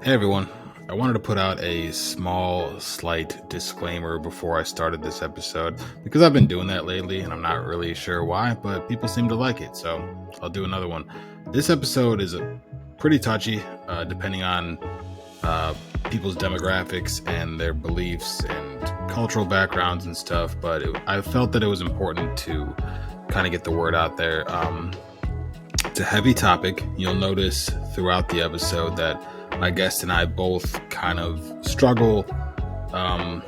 Hey everyone, I wanted to put out a small, slight disclaimer before I started this episode because I've been doing that lately and I'm not really sure why, but people seem to like it, so I'll do another one. This episode is pretty touchy, depending on uh, people's demographics and their beliefs and cultural backgrounds and stuff, but I felt that it was important to kind of get the word out there. It's a heavy topic. You'll notice throughout the episode that my guest and I both kind of struggle um,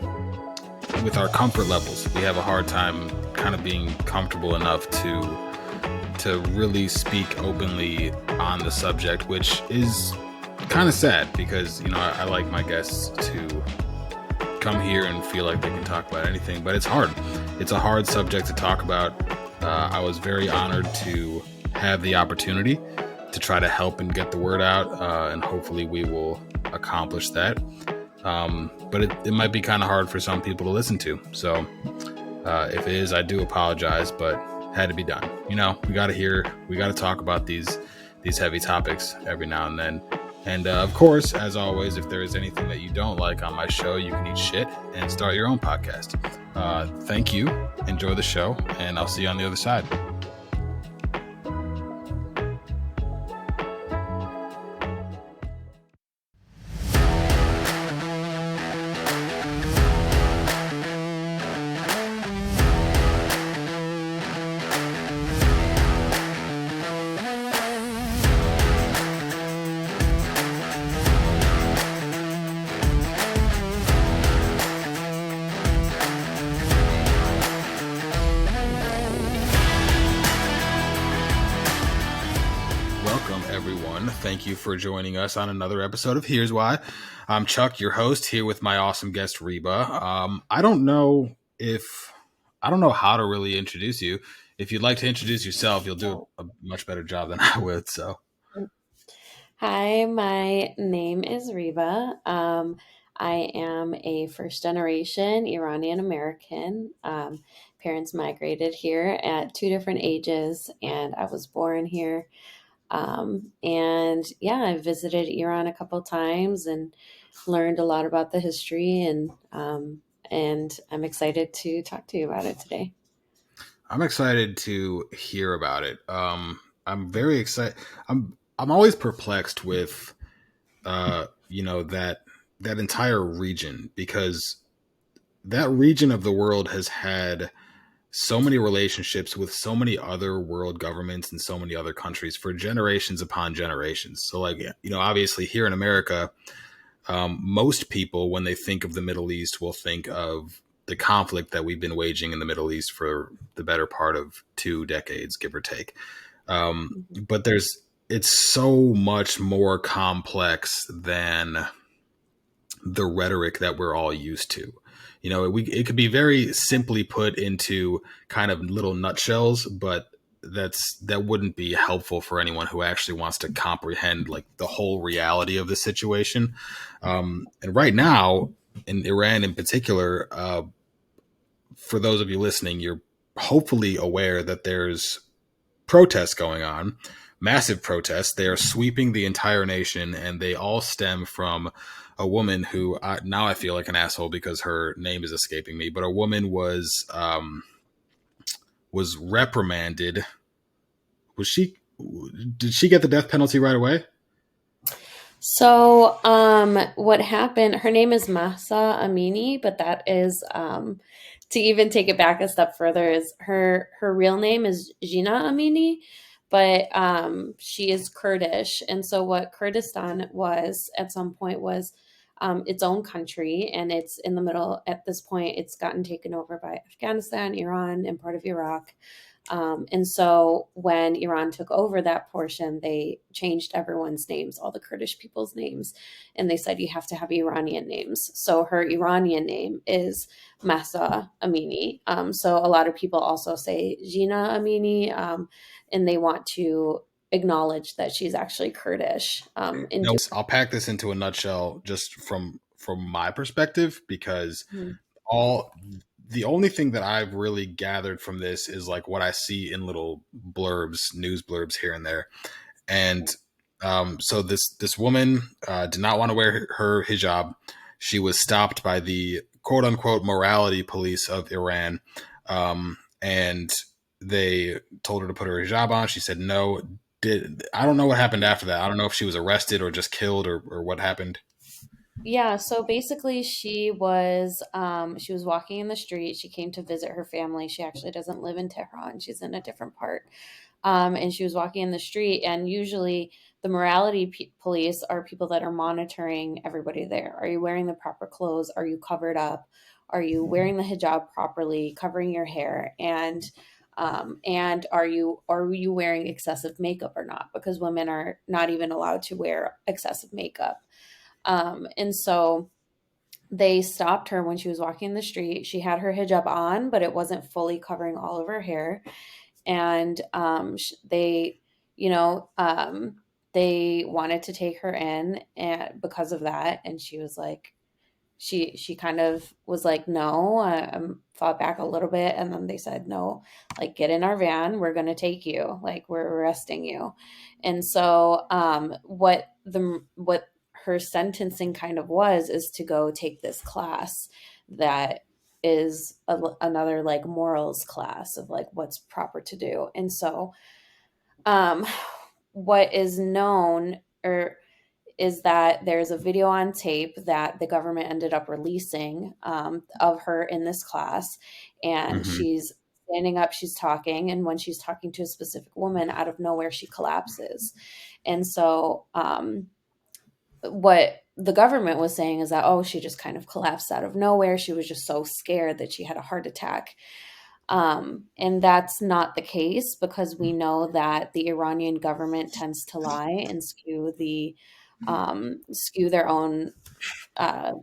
with our comfort levels. We have a hard time kind of being comfortable enough to really speak openly on the subject, which is kind of sad because I like my guests to come here and feel like they can talk about anything, but it's hard. It's a hard subject to talk about. I was very honored to have the opportunity to try to help and get the word out, and hopefully we will accomplish that. But it might be kind of hard for some people to listen to. So if it is, I do apologize, but had to be done. We got to talk about these heavy topics every now and then. And of course, as always, if there is anything that you don't like on my show, you can eat shit and start your own podcast. Thank you. Enjoy the show, and I'll see you on the other side. Thank you for joining us on another episode of Here's Why. I'm Chuck, your host, here with my awesome guest, Reba. I don't know how to really introduce you. If you'd like to introduce yourself, you'll do a much better job than I would. So, Hi, my name is Reba. I am a first generation Iranian American. Parents migrated here at two different ages, and I was born here. I visited Iran a couple times and learned a lot about the history, and I'm excited to talk to you about it today. I'm excited to hear about it. I'm very excited. I'm always perplexed with that entire region, because that region of the world has had so many relationships with so many other world governments and so many other countries for generations upon generations. So, obviously here in America, most people, when they think of the Middle East, will think of the conflict that we've been waging in the Middle East for the better part of 2 decades, give or take. But it's so much more complex than the rhetoric that we're all used to. It could be very simply put into kind of little nutshells, but that wouldn't be helpful for anyone who actually wants to comprehend like the whole reality of the situation. And right now in Iran in particular, for those of you listening, you're hopefully aware that there's protests going on, massive protests. They are sweeping the entire nation, and they all stem from a woman who now I feel like an asshole because her name is escaping me, but a woman was reprimanded. Did she get the death penalty right away? So, what happened? Her name is Mahsa Amini, but that is to even take it back a step further, is her real name is Gina Amini, but she is Kurdish, and so what Kurdistan was at some point was its own country, and it's in the middle. At this point, it's gotten taken over by Afghanistan, Iran, and part of Iraq. And so when Iran took over that portion, they changed everyone's names, all the Kurdish people's names, and they said you have to have Iranian names. So her Iranian name is Mahsa Amini. So a lot of people also say Gina Amini, and they want to acknowledge that she's actually Kurdish. I'll pack this into a nutshell just from my perspective, because all the only thing that I've really gathered from this is like what I see in little blurbs, news blurbs here and there. And So this woman did not want to wear her hijab. She was stopped by the quote unquote morality police of Iran, and they told her to put her hijab on. She said no. I don't know what happened after that. I don't know if she was arrested or just killed or what happened. Yeah, so basically she was walking in the street. She came to visit her family. She actually doesn't live in Tehran. She's in a different part. And she was walking in the street, and usually the police are people that are monitoring everybody there. Are you wearing the proper clothes? Are you covered up? Are you wearing the hijab properly, covering your hair? And are you wearing excessive makeup or not? Because women are not even allowed to wear excessive makeup. And so they stopped her when she was walking the street. She had her hijab on, but it wasn't fully covering all of her hair. And you know, they wanted to take her in and because of that. And she was like, she kind of was like, no, fought back a little bit, and then they said, no, like, get in our van, we're going to take you, like, we're arresting you. And so what her sentencing kind of was is to go take this class that is another like morals class of like what's proper to do. And so um what is known or is that there's a video on tape that the government ended up releasing of her in this class. And Hmm. she's standing up, she's talking. And when she's talking to a specific woman, out of nowhere, she collapses. And so, what the government was saying is that, oh, she just kind of collapsed out of nowhere. She was just so scared that she had a heart attack. And that's not the case because we know that the Iranian government tends to lie and skew their own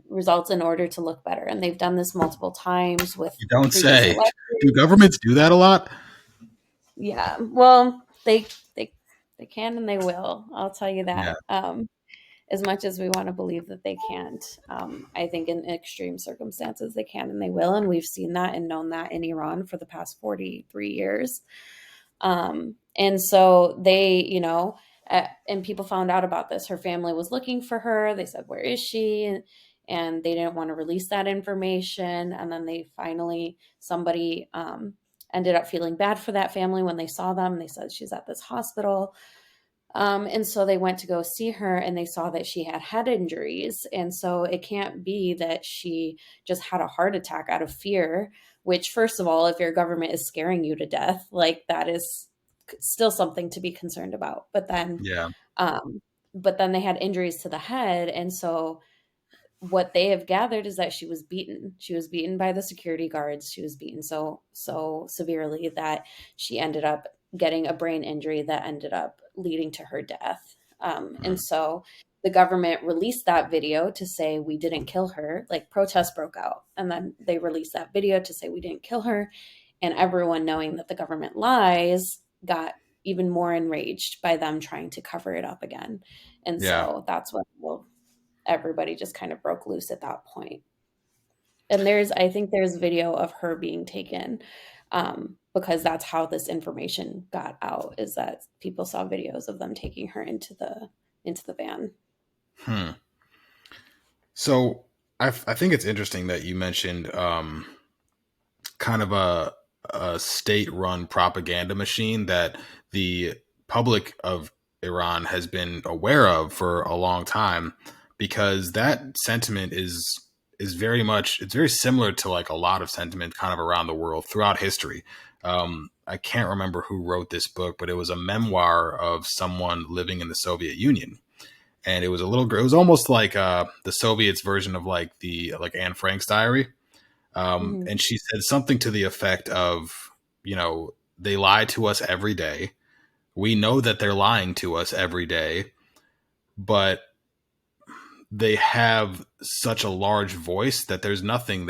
results in order to look better. And they've done this multiple times with You don't previous say. Do elections. governments do that a lot? Yeah, well, they can and they will. I'll tell you Yeah. that. As much as we want to believe that they can't, I think in extreme circumstances they can and they will. And we've seen that and known that in Iran for the past 43 years. And so and people found out about this. Her family was looking for her. They said, where is she? And they didn't want to release that information. And then somebody ended up feeling bad for that family when they saw them. They said, she's at this hospital. And so they went to go see her and they saw that she had head injuries. And so it can't be that she just had a heart attack out of fear, which, first of all, if your government is scaring you to death, like that is still something to be concerned about. Yeah. Um, but then they had injuries to the head. And so what they have gathered is that she was beaten. She was beaten by the security guards. She was beaten so severely that she ended up getting a brain injury that ended up leading to her death. And Mhm. so the government released that video to say we didn't kill her. Like protests broke out, and then they released that video to say we didn't kill her. And everyone, knowing that the government lies, got even more enraged by them trying to cover it up again. And Yeah. so that's what everybody just kind of broke loose at that point. And I think there's video of her being taken, because that's how this information got out, is that people saw videos of them taking her into the van. Hmm. So I think it's interesting that you mentioned kind of a state-run propaganda machine that the public of Iran has been aware of for a long time, because that sentiment is very much, it's very similar to like a lot of sentiment kind of around the world throughout history. I can't remember who wrote this book, but it was a memoir of someone living in the Soviet Union, and it was a little it was almost like the Soviets version of like Anne Frank's diary. Hmm. And she said something to the effect of, they lie to us every day. We know that they're lying to us every day, but they have such a large voice that there's nothing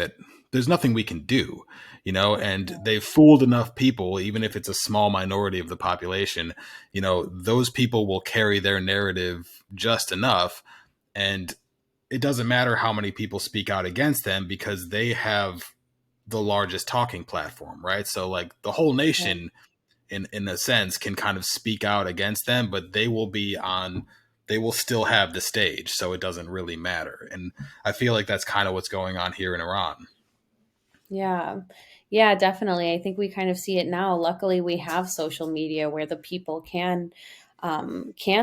we can do, and they've fooled enough people, even if it's a small minority of the population. Those people will carry their narrative just enough, and it doesn't matter how many people speak out against them because they have the largest talking platform, right? So like the whole Right. nation in a sense, can kind of speak out against them, but they will still have the stage, so it doesn't really matter. And I feel like that's kind of what's going on here in Iran. Yeah. Yeah, definitely. I think we kind of see it now. Luckily, we have social media where the people can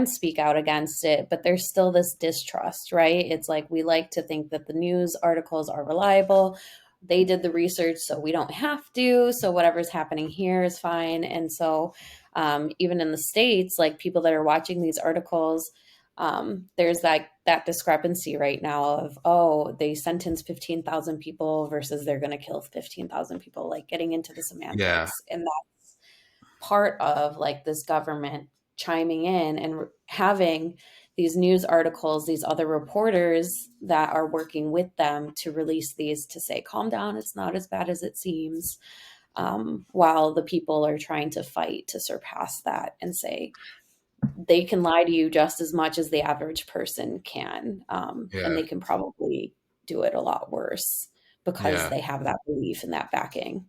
speak out against it, but there's still this distrust, right? It's like we like to think that the news articles are reliable. They did the research, so we don't have to. So whatever's happening here is fine. And so even in the States, like people that are watching these articles, there's that discrepancy right now of, oh, they sentenced 15,000 people versus they're going to kill 15,000 people, like getting into the Yeah, semantics. And that's part of like this government chiming in and having these news articles, these other reporters that are working with them to release these to say, calm down, it's not as bad as it seems. While the people are trying to fight to surpass that and say, they can lie to you just as much as the average person can. And yeah, they can probably do it a lot worse because yeah, they have that belief and that backing.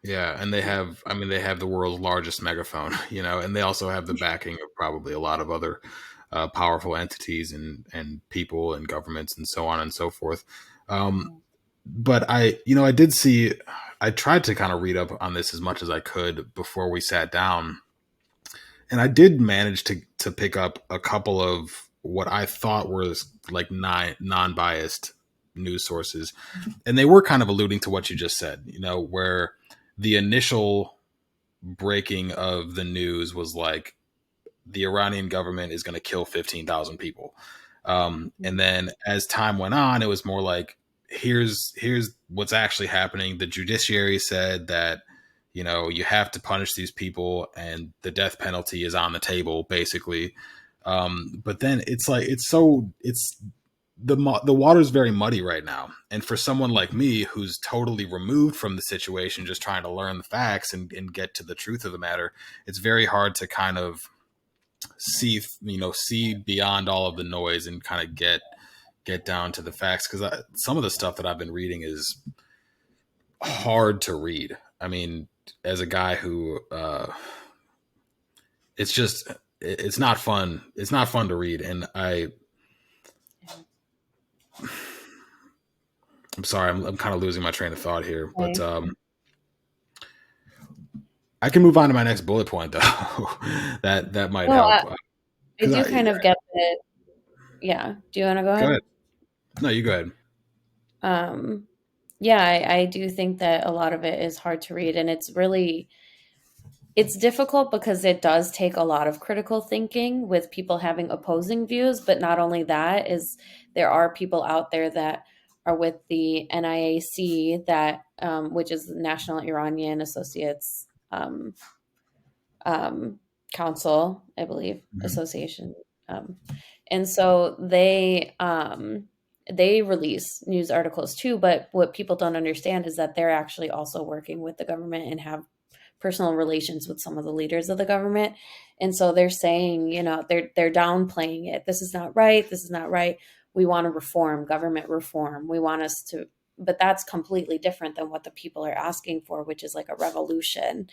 yeah. And they have, I mean, they have the world's largest megaphone, and they also have the backing of probably a lot of other powerful entities and people and governments and so on and so forth. Um, but I did see, I tried to kind of read up on this as much as I could before we sat down, and I did manage to pick up a couple of what I thought were like non-biased news sources, and they were kind of alluding to what you just said, where the initial breaking of the news was like the Iranian government is going to kill 15,000 people. And then as time went on, it was more like, here's what's actually happening. The judiciary said that, you have to punish these people and the death penalty is on the table, basically. But then it's like, it's the water's very muddy right now. And for someone like me, who's totally removed from the situation, just trying to learn the facts and get to the truth of the matter, it's very hard to kind of see beyond all of the noise and kind of get down to the facts, because some of the stuff that I've been reading is hard to read. I mean, as a guy who it's just it's not fun. It's not fun to read, and I'm sorry, I'm kind of losing my train of thought here, but Okay. I can move on to my next bullet point though. That might No, help, I because do I kind of get it. Yeah. Do you want to go go ahead? ahead. No, you go ahead. Um, yeah, I do think that a lot of it is hard to read, and it's difficult because it does take a lot of critical thinking with people having opposing views. But not only that, is there are people out there that are with the NIAC, that which is the National Iranian Associates um, Council, I believe, Mhm. association. Um, and so they release news articles too. But what people don't understand is that they're actually also working with the government and have personal relations with some of the leaders of the government. And so they're saying, they're downplaying it. This is not right. This is not right. We want to reform, government reform. We want us to, but that's completely different than what the people are asking for, which is like a revolution.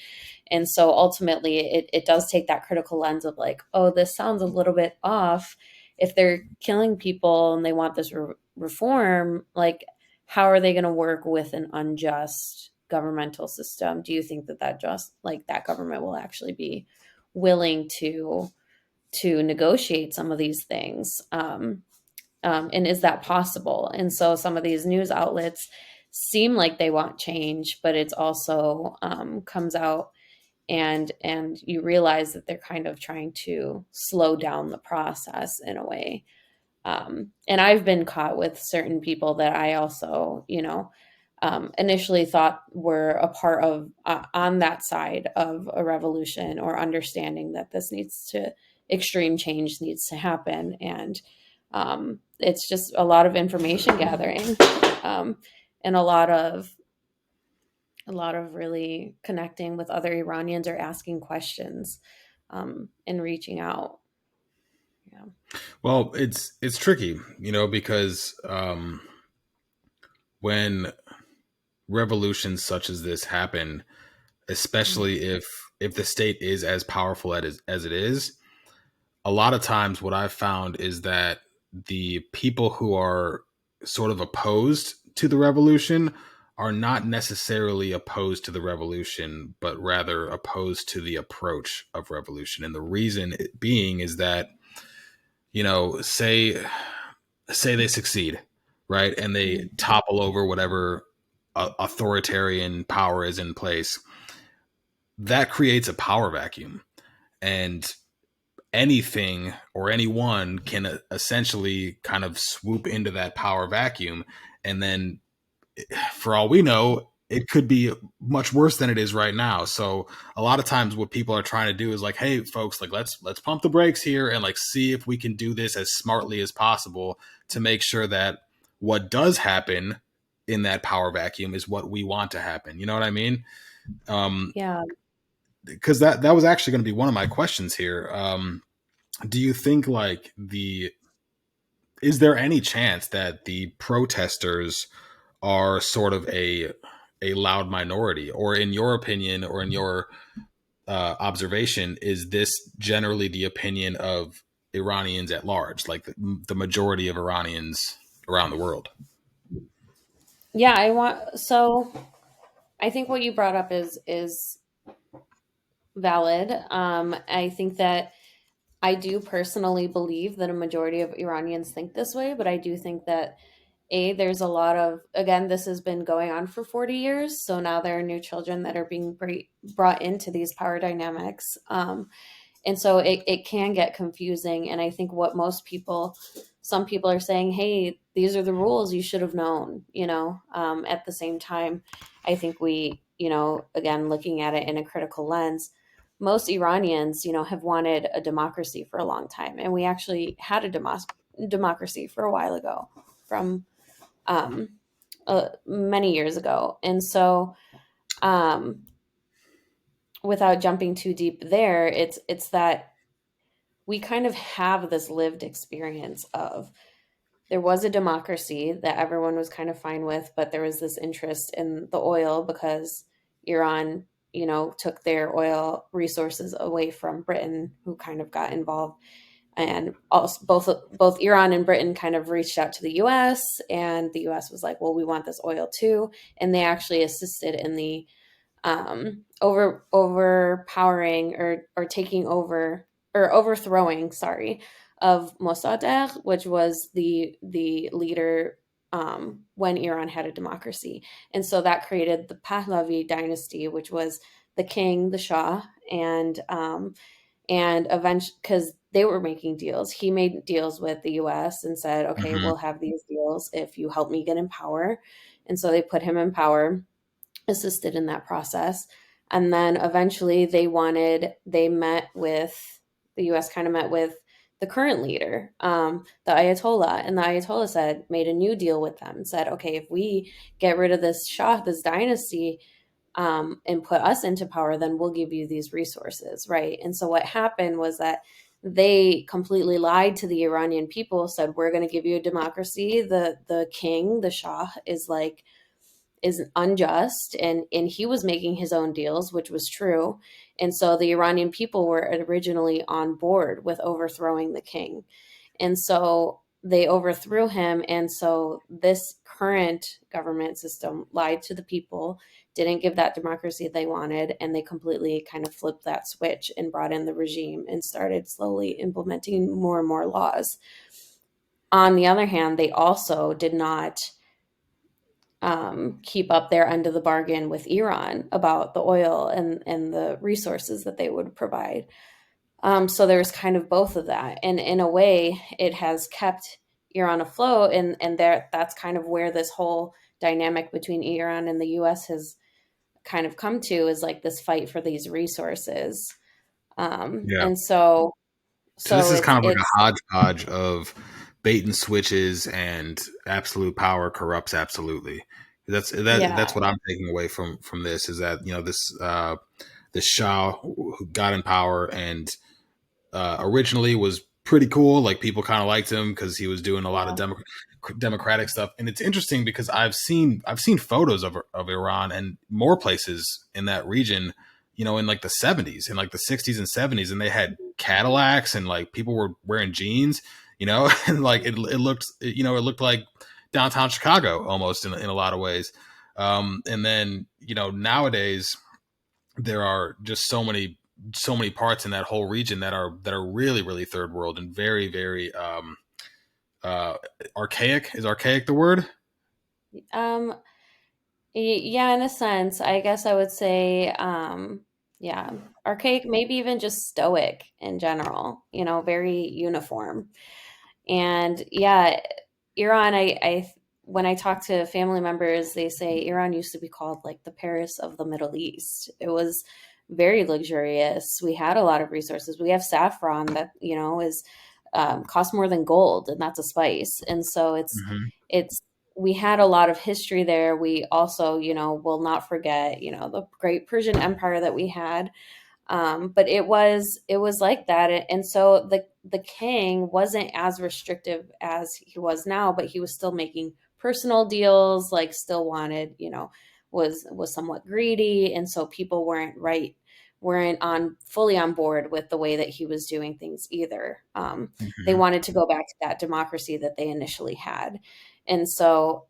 And so ultimately, it does take that critical lens of like, oh, this sounds a little bit off. If they're killing people and they want this reform, like, how are they going to work with an unjust governmental system? Do you think that government will actually be willing to negotiate some of these things? And is that possible? And so some of these news outlets seem like they want change, but it's also comes out and you realize that they're kind of trying to slow down the process in a way. And I've been caught with certain people that I also, initially thought were a part of on that side of a revolution, or understanding that extreme change needs to happen. And it's just a lot of information gathering, um, and a lot of really connecting with other Iranians or asking questions, and reaching out. Yeah. Well, it's tricky, because when revolutions such as this happen, especially if if the state is as powerful as it is, a lot of times what I've found is that the people who are sort of opposed to the revolution are not necessarily opposed to the revolution, but rather opposed to the approach of revolution. And the reason it being is that, say they succeed, right? And they topple over whatever authoritarian power is in place. That creates a power vacuum. And anything or anyone can essentially kind of swoop into that power vacuum. And then, for all we know, it could be much worse than it is right now. So a lot of times what people are trying to do is like, hey folks, like let's pump the brakes here and like see if we can do this as smartly as possible to make sure that what does happen in that power vacuum is what we want to happen. You know what I mean? Yeah. Because that was actually going to be one of my questions here. Do you think like is there any chance that the protesters are sort of a loud minority, or in your opinion, or in your observation, is this generally the opinion of Iranians at large, like the majority of Iranians around the world? Yeah, I think what you brought up is valid. I think that I do personally believe that a majority of Iranians think this way, but I do think that there's a lot of, again, this has been going on for 40 years, so now there are new children that are being brought into these power dynamics. And so it can get confusing. And I think what some people are saying, hey, these are the rules, you should have known, at the same time, I think again, looking at it in a critical lens, most Iranians, have wanted a democracy for a long time. And we actually had a democracy for a while ago, from many years ago. And so, without jumping too deep there, it's that we kind of have this lived experience of, there was a democracy that everyone was kind of fine with, but there was this interest in the oil because Iran, took their oil resources away from Britain, who kind of got involved. And also, both Iran and Britain kind of reached out to the U.S., and the U.S. was like, well, we want this oil too. And they actually assisted in the overpowering or taking over, or overthrowing, sorry, of Mossadegh, which was the leader when Iran had a democracy. And so that created the Pahlavi dynasty, which was the king, the Shah, and eventually, because they were making deals, he made deals with the US and said, okay, Mm-hmm. we'll have these deals if you help me get in power. And so they put him in power, assisted in that process. And then eventually they met with, the US kind of met with the current leader, the Ayatollah. And the Ayatollah made a new deal with them and said, okay, if we get rid of this Shah, this dynasty, and put us into power, then we'll give you these resources, right? And so what happened was that they completely lied to the Iranian people, said, we're going to give you a democracy. The king, the Shah, is unjust, and he was making his own deals, which was true. And so the Iranian people were originally on board with overthrowing the king. And so they overthrew him. And so this current government system lied to the people, didn't give that democracy they wanted, and they completely kind of flipped that switch and brought in the regime and started slowly implementing more and more laws. On the other hand, they also did not keep up their end of the bargain with Iran about the oil and the resources that they would provide. So there's kind of both of that. And in a way, it has kept Iran afloat. And that's kind of where this whole dynamic between Iran and the US has kind of come to, is like this fight for these resources. Yeah. And so, So this so is kind of like it's, a hodgepodge of bait and switches, and absolute power corrupts absolutely. That's yeah, what I'm taking away from this, is that this Shah who got in power and originally was pretty cool. Like people kind of liked him because he was doing a lot of yeah, democratic stuff. And it's interesting because I've seen photos of Iran and more places in that region in like the 70s and like the 60s and 70s, and they had Cadillacs and like people were wearing jeans, and like it looked like downtown Chicago almost in a lot of ways. And then, nowadays there are just so many parts in that whole region that are really, really third world and very, very uh, archaic. Is archaic the word? Um, yeah, in a sense, I guess I would say, yeah, archaic, maybe even just stoic in general, very uniform. And yeah, Iran, when I talk to family members, they say Iran used to be called like the Paris of the Middle East. It was very luxurious. We had a lot of resources. We have saffron that, is costs more than gold, and that's a spice. And so Hmm. it's we had a lot of history there. We also, will not forget, the great Persian Empire that we had. But it was like that, and so the king wasn't as restrictive as he was now, but he was still making personal deals, like still wanted, was somewhat greedy, and so people weren't on fully on board with the way that he was doing things either. They Hmm. wanted to go back to that democracy that they initially had, and so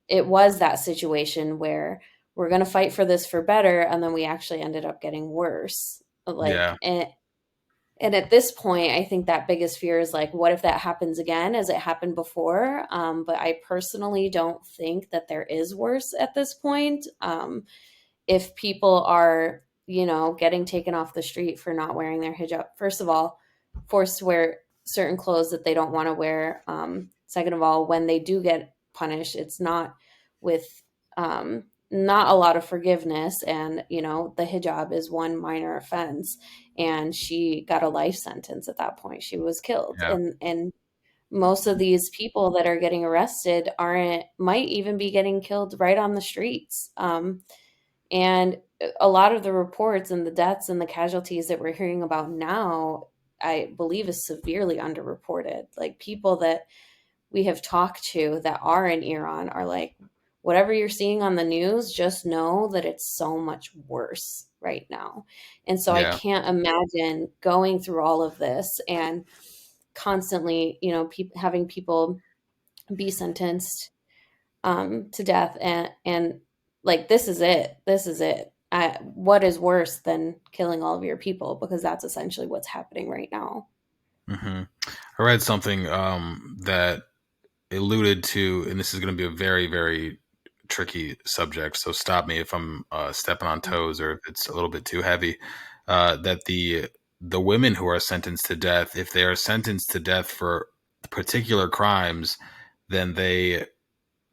it was that situation where we're going to fight for this for better, and then we actually ended up getting worse, Yeah. like, and at this point I think that biggest fear is like, what if that happens again as it happened before? But I personally don't think that there is worse at this point. If people are, getting taken off the street for not wearing their hijab, first of all, forced to wear certain clothes that they don't want to wear. Second of all, when they do get punished, it's not with not a lot of forgiveness. And, the hijab is one minor offense. And she got a life sentence at that point. She was killed. Yeah. And most of these people that are getting arrested might even be getting killed right on the streets. And a lot of the reports and the deaths and the casualties that we're hearing about now, I believe, is severely underreported. Like, people that we have talked to that are in Iran are like, whatever you're seeing on the news, just know that it's so much worse right now. And so I Yeah. can't imagine going through all of this and constantly, having people be sentenced to death, and like, this is it. This is it. What is worse than killing all of your people? Because that's essentially what's happening right now. Hmm. I read something that alluded to, and this is going to be a very, very tricky subject. So stop me if I'm stepping on toes or if it's a little bit too heavy. That the women who are sentenced to death, if they are sentenced to death for particular crimes, then they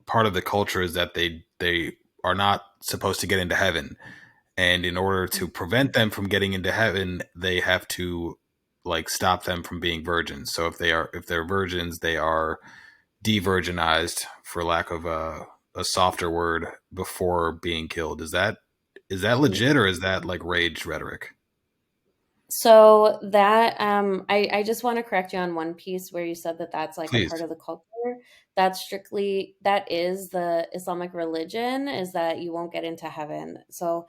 part of the culture is that they are not supposed to get into heaven, and in order to prevent them from getting into heaven, they have to like stop them from being virgins. So if they're virgins, they are de-virginized, for lack of a softer word, before being killed. Is that legit, or is that like rage rhetoric? So that I just want to correct you on one piece where you said that that's like a part Please. of the culture. That is the Islamic religion, is that you won't get into heaven. So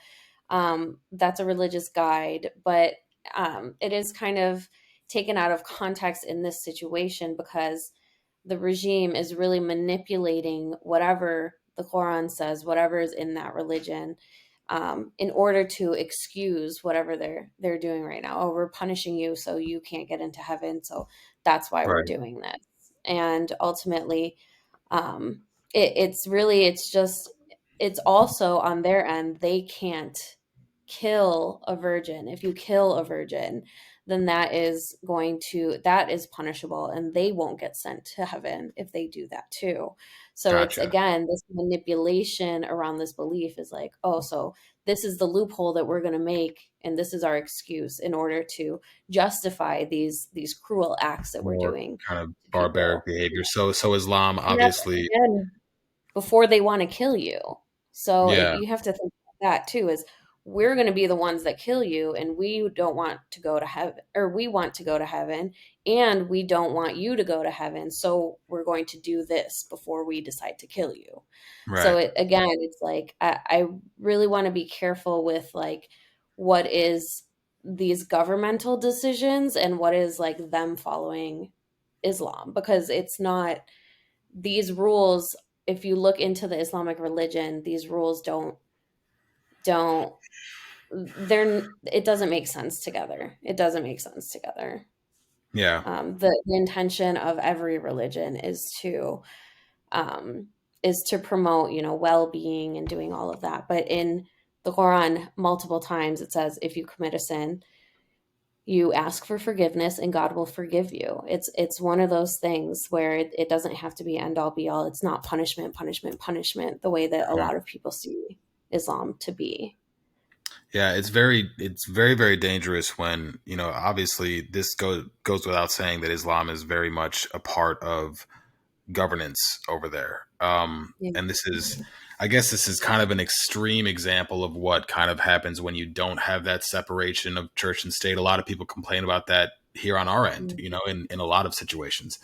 that's a religious guide, but it is kind of taken out of context in this situation, because the regime is really manipulating whatever the Quran says, whatever is in that religion, in order to excuse whatever they're doing right now. Oh, we're punishing you, so you can't get into heaven. So that's why we're Right. doing this. And ultimately, um, it's also on their end. They can't kill a virgin. If you kill a virgin, then that is punishable, and they won't get sent to heaven if they do that too. So it's, Gotcha. again, this manipulation around this belief is like, oh, so this is the loophole that we're going to make, and this is our excuse in order to justify these cruel acts that we're More doing kind of to barbaric people. behavior. So Islam And that's, obviously. again, before they want to kill you. So Yeah. you have to think about that too, is we're going to be the ones that kill you, and we don't want to go to heaven, or we want to go to heaven, and we don't want you to go to heaven. So we're going to do this before we decide to kill you. So Right. again, it's like, I really want to be careful with like what is these governmental decisions and what is like them following Islam, because it's not these rules. If you look into the Islamic religion, these rules don't they're it doesn't make sense together. It doesn't make sense together. Yeah. The intention of every religion um, is to promote, well-being and doing all of that. But in the Quran, multiple times it says, if you commit a sin, you ask for forgiveness and God will forgive you. It's one of those things where it doesn't have to be end all be all. It's not punishment, punishment, punishment, the way that a Mhm. lot of people see Islam to be. Yeah, it's very, very dangerous when, obviously this goes without saying that Islam is very much a part of governance over there. Yeah. And I guess this is kind of an extreme example of what kind of happens when you don't have that separation of church and state. A lot of people complain about that here on our end, in a lot of situations.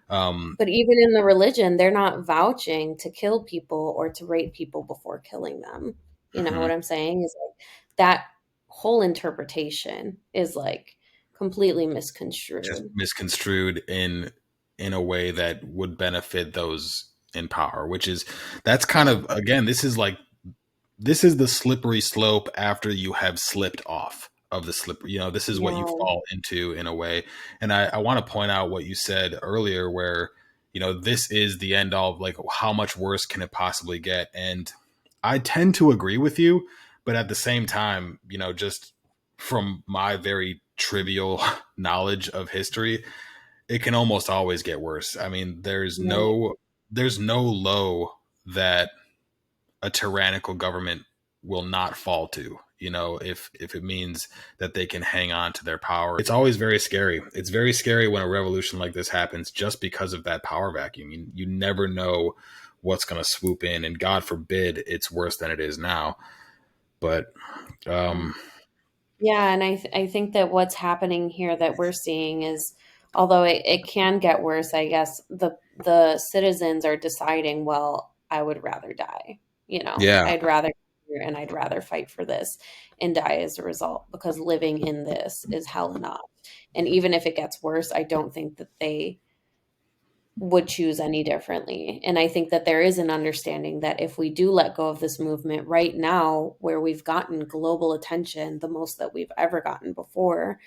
Um, But even in the religion, they're not vouching to kill people or to rape people before killing them. You know what mhm. I'm saying? Is like that whole interpretation is like completely Just misconstrued. misconstrued in a way that would benefit those in power, that's kind Yeah. of, again, this is the slippery slope after you have slipped off of the slippery, this is what you Yeah. fall into in a way. And I want to point out what you said earlier, where, this is the end all, like, how much worse can it possibly get? And I tend to agree with you, but at the same time, just from my very trivial knowledge of history, it can almost always get worse. I mean, Right. there's no low that a tyrannical government will not fall to, if it means that they can hang on to their power. It's always very scary. It's very scary when a revolution like this happens, just because of that power vacuum. You never know what's going to swoop in, and God forbid it's worse than it is now. But um Yeah, and I think that what's happening here that we're seeing is, although it can get worse, I guess the citizens are deciding, well, I would rather die. yeah, I'd rather and I'd rather fight for this and die as a result, because living in this is hell enough. And even if it gets worse, I don't think that they would choose any differently. And I think that there is an understanding that if we do let go of this movement right now, where we've gotten global attention, the most that we've ever gotten before,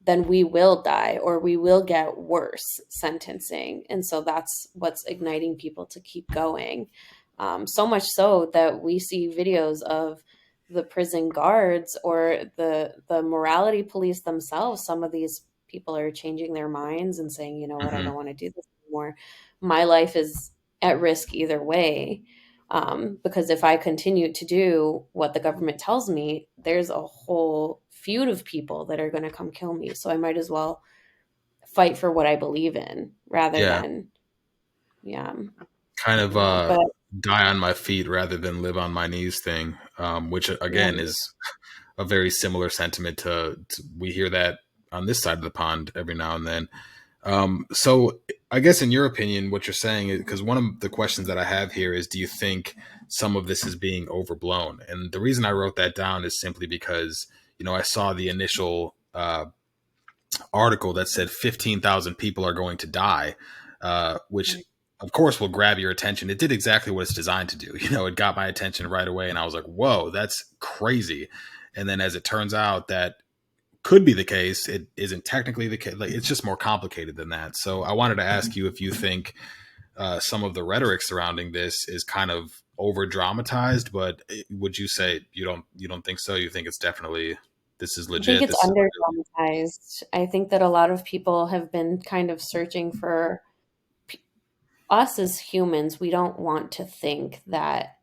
then we will die or we will get worse sentencing. And so that's what's igniting people to keep going. So much so that we see videos of the prison guards or the morality police themselves. Some of these people are changing their minds and saying, you know what, I hmm don't want to do this anymore. My life is at risk either way. Because if I continue to do what the government tells me, there's a whole feud of people that are going to come kill me. So I might as well fight for what I believe in rather yeah, than, yeah, kind of but die on my feet rather than live on my knees thing, which yeah, again is a very similar sentiment to we hear that on this side of the pond every now and then. So I guess in your opinion, what you're saying is, because one of the questions that I have here is, do you think some of this is being overblown? And the reason I wrote that down is simply because, I saw the initial article that said 15,000 people are going to die, which of course will grab your attention. It did exactly what it's designed to do. It got my attention right away, and I was like, whoa, that's crazy. And then as it turns out, that could be the case. It isn't technically the case. Like, it's just more complicated than that. So I wanted to ask you if you think some of the rhetoric surrounding this is kind of over dramatized, but would you say you don't think so? You think it's definitely, this is I think legit. it's This is under dramatized. I think that a lot of people have been kind of searching for us as humans. We don't want to think that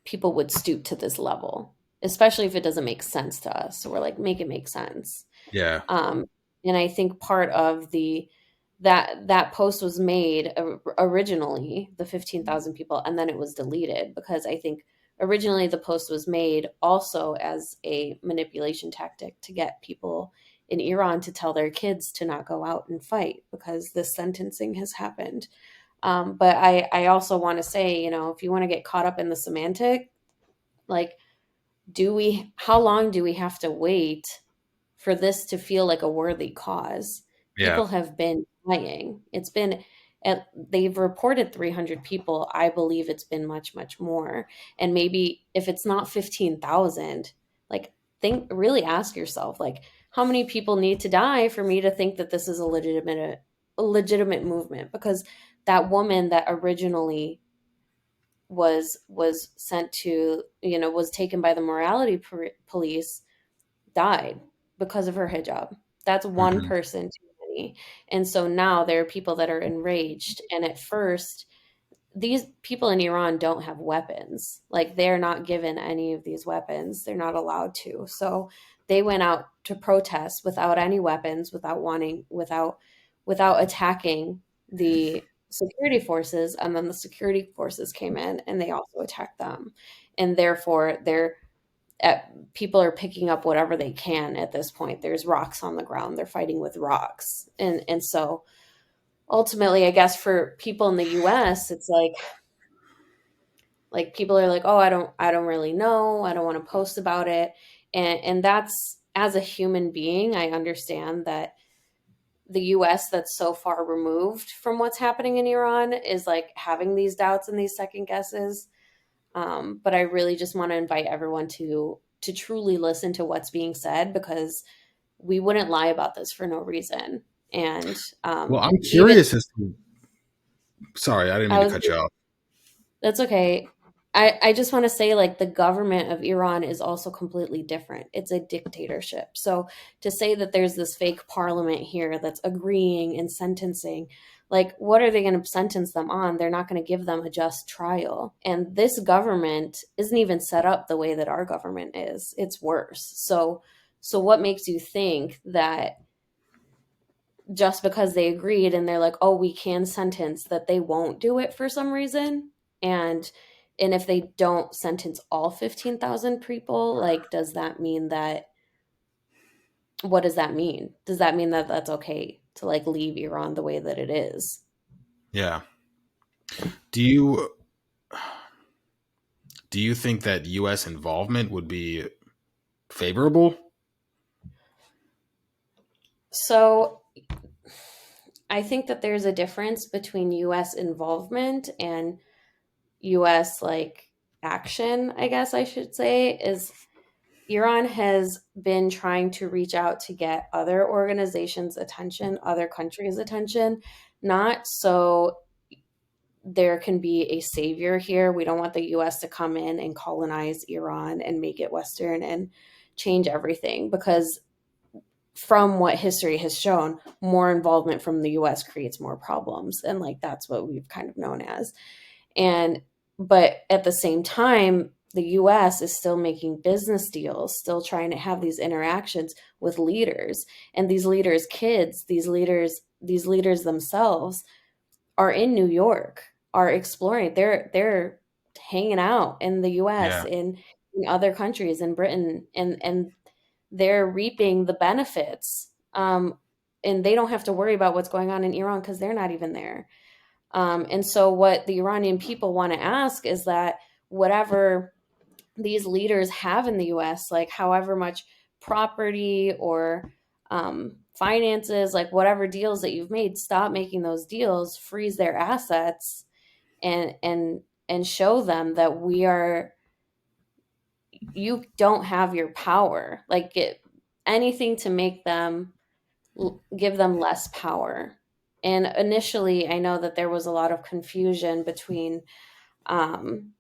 people would stoop to this level, especially if it doesn't make sense to us. So we're like, make it make sense. yeah, Um, and I think part of that post was made originally, the 15,000 people, and then it was deleted, because I think originally the post was made also as a manipulation tactic to get people in Iran to tell their kids to not go out and fight because this sentencing has happened. But I also want to say, if you want to get caught up in the semantic, like, how long do we have to wait for this to feel like a worthy cause? Yeah. People have been dying. They've reported 300 people. I believe it's been much, much more. And maybe if it's not 15,000, like, really ask yourself, like, how many people need to die for me to think that this is a legitimate movement? Because that woman that originally was sent to, was taken by the morality police, died because of her hijab. That's one Hmm. person too many. And so now there are people that are enraged. And at first, these people in Iran don't have weapons. Like, they're not given any of these weapons. They're not allowed to. So they went out to protest without any weapons, without attacking the security forces, and then the security forces came in and they also attacked them. And therefore people are picking up whatever they can at this point. There's rocks on the ground. They're fighting with rocks. And so ultimately, I guess for people in the US, it's like people are like, "Oh, I don't really know. I don't want to post about it." And that's, as a human being, I understand that the US, that's so far removed from what's happening in Iran, is like having these doubts and these second guesses. But I really just want to invite everyone to truly listen to what's being said, because we wouldn't lie about this for no reason. And Well, I'm even curious as to. Sorry, I didn't I mean to was cut you off. That's okay. I just want to say, like, the government of Iran is also completely different. It's a dictatorship. So to say that there's this fake parliament here that's agreeing and sentencing, like, what are they going to sentence them on? They're not going to give them a just trial. And this government isn't even set up the way that our government is. It's worse. So what makes you think that just because they agreed and they're like, oh, we can sentence, that they won't do it for some reason? And if they don't sentence all 15,000 people, like, does that mean that, what does that mean? Does that mean that that's okay to, like, leave Iran the way that it is? Yeah. Do you do you think that U.S. involvement would be favorable? So I think that there's a difference between US involvement and US, like, action, I guess I should say. Is Iran has been trying to reach out to get other organizations' attention, other countries' attention, not so there can be a savior here. We don't want the US to come in and colonize Iran and make it Western and change everything, because from what history has shown, more involvement from the US creates more problems. And, like, that's what we've kind of known as. And but at the same time, the US is still making business deals, still trying to have these interactions with leaders. And these leaders' kids, these leaders themselves are in New York, are exploring. They're hanging out in the US, Yeah. in other countries, in Britain, and they're reaping the benefits. And they don't have to worry about what's going on in Iran because they're not even there. And so, what the Iranian people want to ask is that whatever these leaders have in the US, like however much property or finances, like whatever deals that you've made, stop making those deals, freeze their assets, and show them that you don't have your power. Like, anything to make them, give them less power. And initially, I know that there was a lot of confusion between um,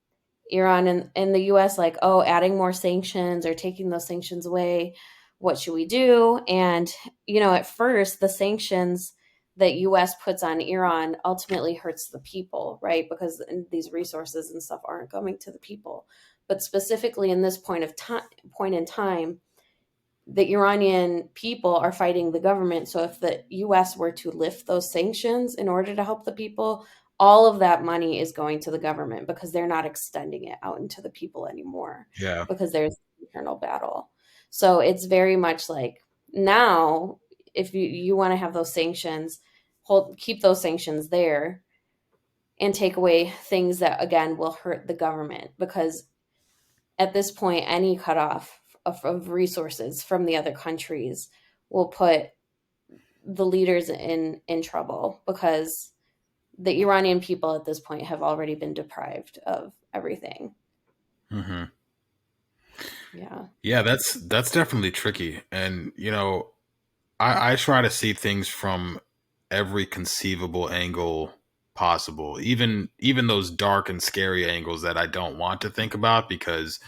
Iran and the US, like, oh, adding more sanctions or taking those sanctions away, what should we do? And, at first, the sanctions that US puts on Iran ultimately hurts the people, right? Because these resources and stuff aren't coming to the people. But specifically in this point in time, the Iranian people are fighting the government. So if the US were to lift those sanctions in order to help the people, all of that money is going to the government, because they're not extending it out into the people anymore, Yeah. because there's an internal battle. So it's very much like, now, if you want to have those sanctions, keep those sanctions there, and take away things that, again, will hurt the government, because at this point, any cutoff of resources from the other countries will put the leaders in trouble, because the Iranian people at this point have already been deprived of everything. Hmm. Yeah. Yeah, that's definitely tricky. And I try to see things from every conceivable angle possible, even those dark and scary angles that I don't want to think about because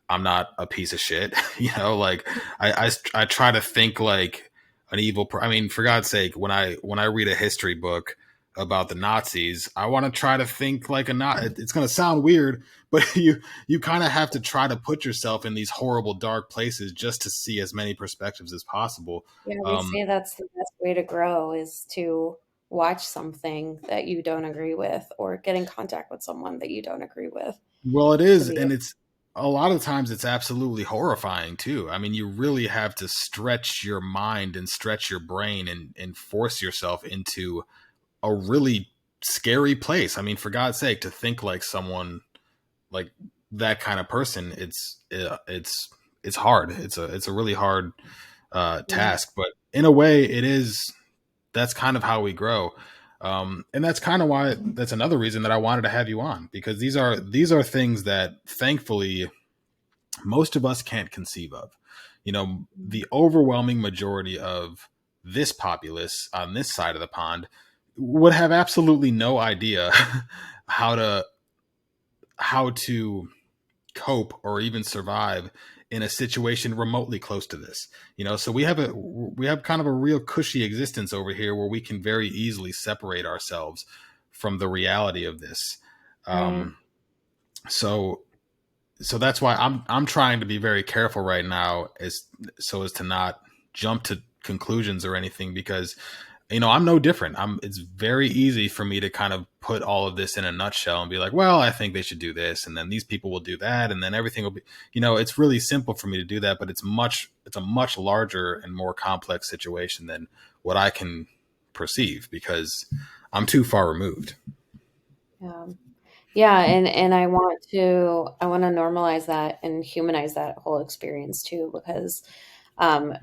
I'm not a piece of shit. Like I try to think like an I mean, for God's sake, when I read a history book about the Nazis, I want to try to think like a not. It's going to sound weird, but you kind of have to try to put yourself in these horrible dark places just to see as many perspectives as possible. Yeah, they Um, say that's the best way to grow, is to watch something that you don't agree with, or get in contact with someone that you don't agree with, Well, it to is, be. and it's a lot of times it's absolutely horrifying too. I mean, you really have to stretch your mind and stretch your brain and force yourself into a really scary place. I mean, for God's sake, to think like someone like that kind of person, it's hard. It's a really hard Yeah. task, but in a way, it is. That's kind of how we grow. And that's kind of why that's another reason that I wanted to have you on, because these are things that thankfully most of us can't conceive of. The overwhelming majority of this populace on this side of the pond would have absolutely no idea how to how to cope or even survive in a situation remotely close to this. So we have kind of a real cushy existence over here where we can very easily separate ourselves from the reality of this. Right. um so so that's why I'm trying to be very careful right now, as to not jump to conclusions or anything, because I'm no different. It's very easy for me to kind of put all of this in a nutshell and be like, well, I think they should do this, and then these people will do that, and then everything will be, it's really simple for me to do that, but it's a much larger and more complex situation than what I can perceive because I'm too far removed. Yeah. Yeah, and I want to normalize that and humanize that whole experience too, because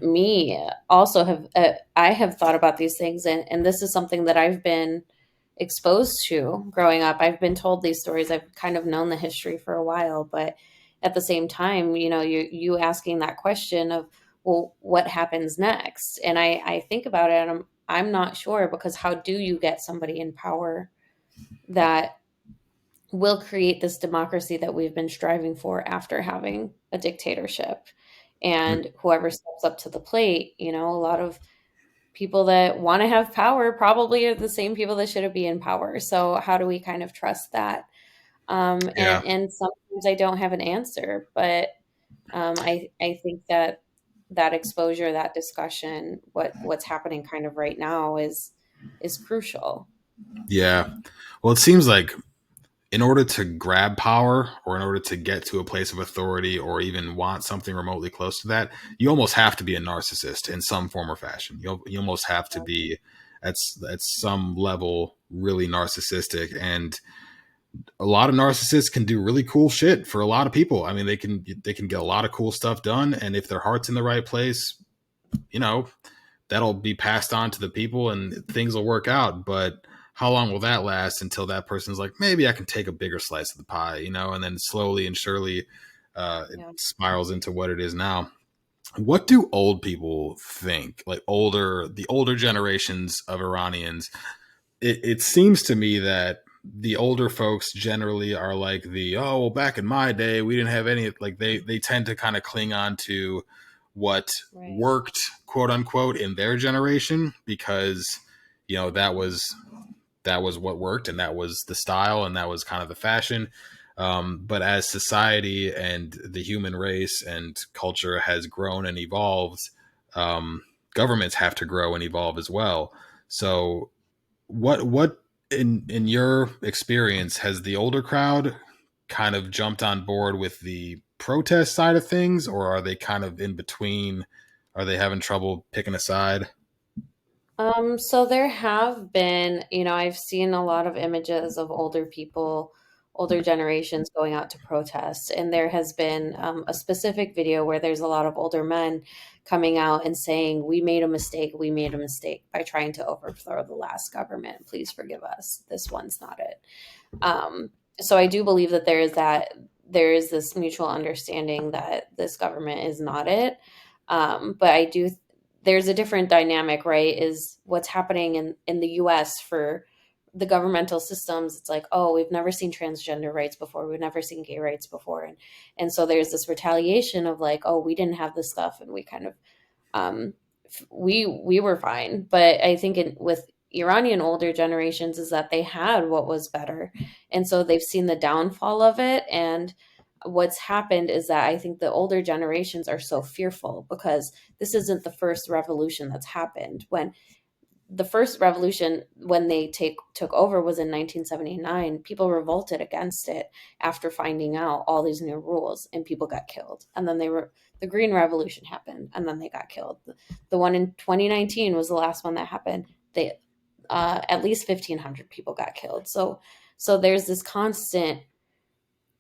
me also I have thought about these things, and this is something that I've been exposed to growing up. I've been told these stories. I've kind of known the history for a while, but at the same time, you asking that question of, well, what happens next? And I think about it, and I'm not sure, because how do you get somebody in power that will create this democracy that we've been striving for after having a dictatorship? And whoever steps up to the plate, a lot of people that want to have power probably are the same people that shouldn't be in power. So how do we kind of trust that? Yeah. And sometimes I don't have an answer, but I think that that exposure, that discussion, what's happening kind of right now is crucial. Yeah. Well, it seems like in order to grab power or in order to get to a place of authority or even want something remotely close to that, you almost have to be a narcissist in some form or fashion. You almost have to be at some level really narcissistic. And a lot of narcissists can do really cool shit for a lot of people. I mean, they can get a lot of cool stuff done. And if their heart's in the right place, you know, that'll be passed on to the people and things will work out. But how long will that last until that person's like, maybe I can take a bigger slice of the pie, and then slowly and surely it Yeah. spirals into what it is now. What do old people think? Like the older generations of Iranians, it seems to me that the older folks generally are like oh, well, back in my day we didn't have any, like they tend to kind of cling on to what Right. worked, quote unquote, in their generation, because that was what worked and that was the style and that was kind of the fashion. But as society and the human race and culture has grown and evolved, um, governments have to grow and evolve as well. So what in your experience has the older crowd kind of jumped on board with the protest side of things, or are they kind of in between? Are they having trouble picking a side? So there have been, I've seen a lot of images of older people older generations going out to protest. And there has been a specific video where there's a lot of older men coming out and saying, we made a mistake. We made a mistake by trying to overthrow the last government. Please forgive us. This one's not it. So I do believe that there is this mutual understanding that this government is not it. But there's a different dynamic, right? Is what's happening in the US for the governmental systems. It's like, oh, we've never seen transgender rights before. We've never seen gay rights before. And so there's this retaliation of like, oh, we didn't have this stuff. And we kind of, um, we were fine. But I think with Iranian older generations is that they had what was better. And so they've seen the downfall of it. And what's happened is that I think the older generations are so fearful because this isn't the first revolution that's happened. When the first revolution, when they took over, was in 1979. People revolted against it after finding out all these new rules, and people got killed. And then the Green Revolution happened, and then they got killed. The one in 2019 was the last one that happened. They at least 1,500 people got killed. So there's this constant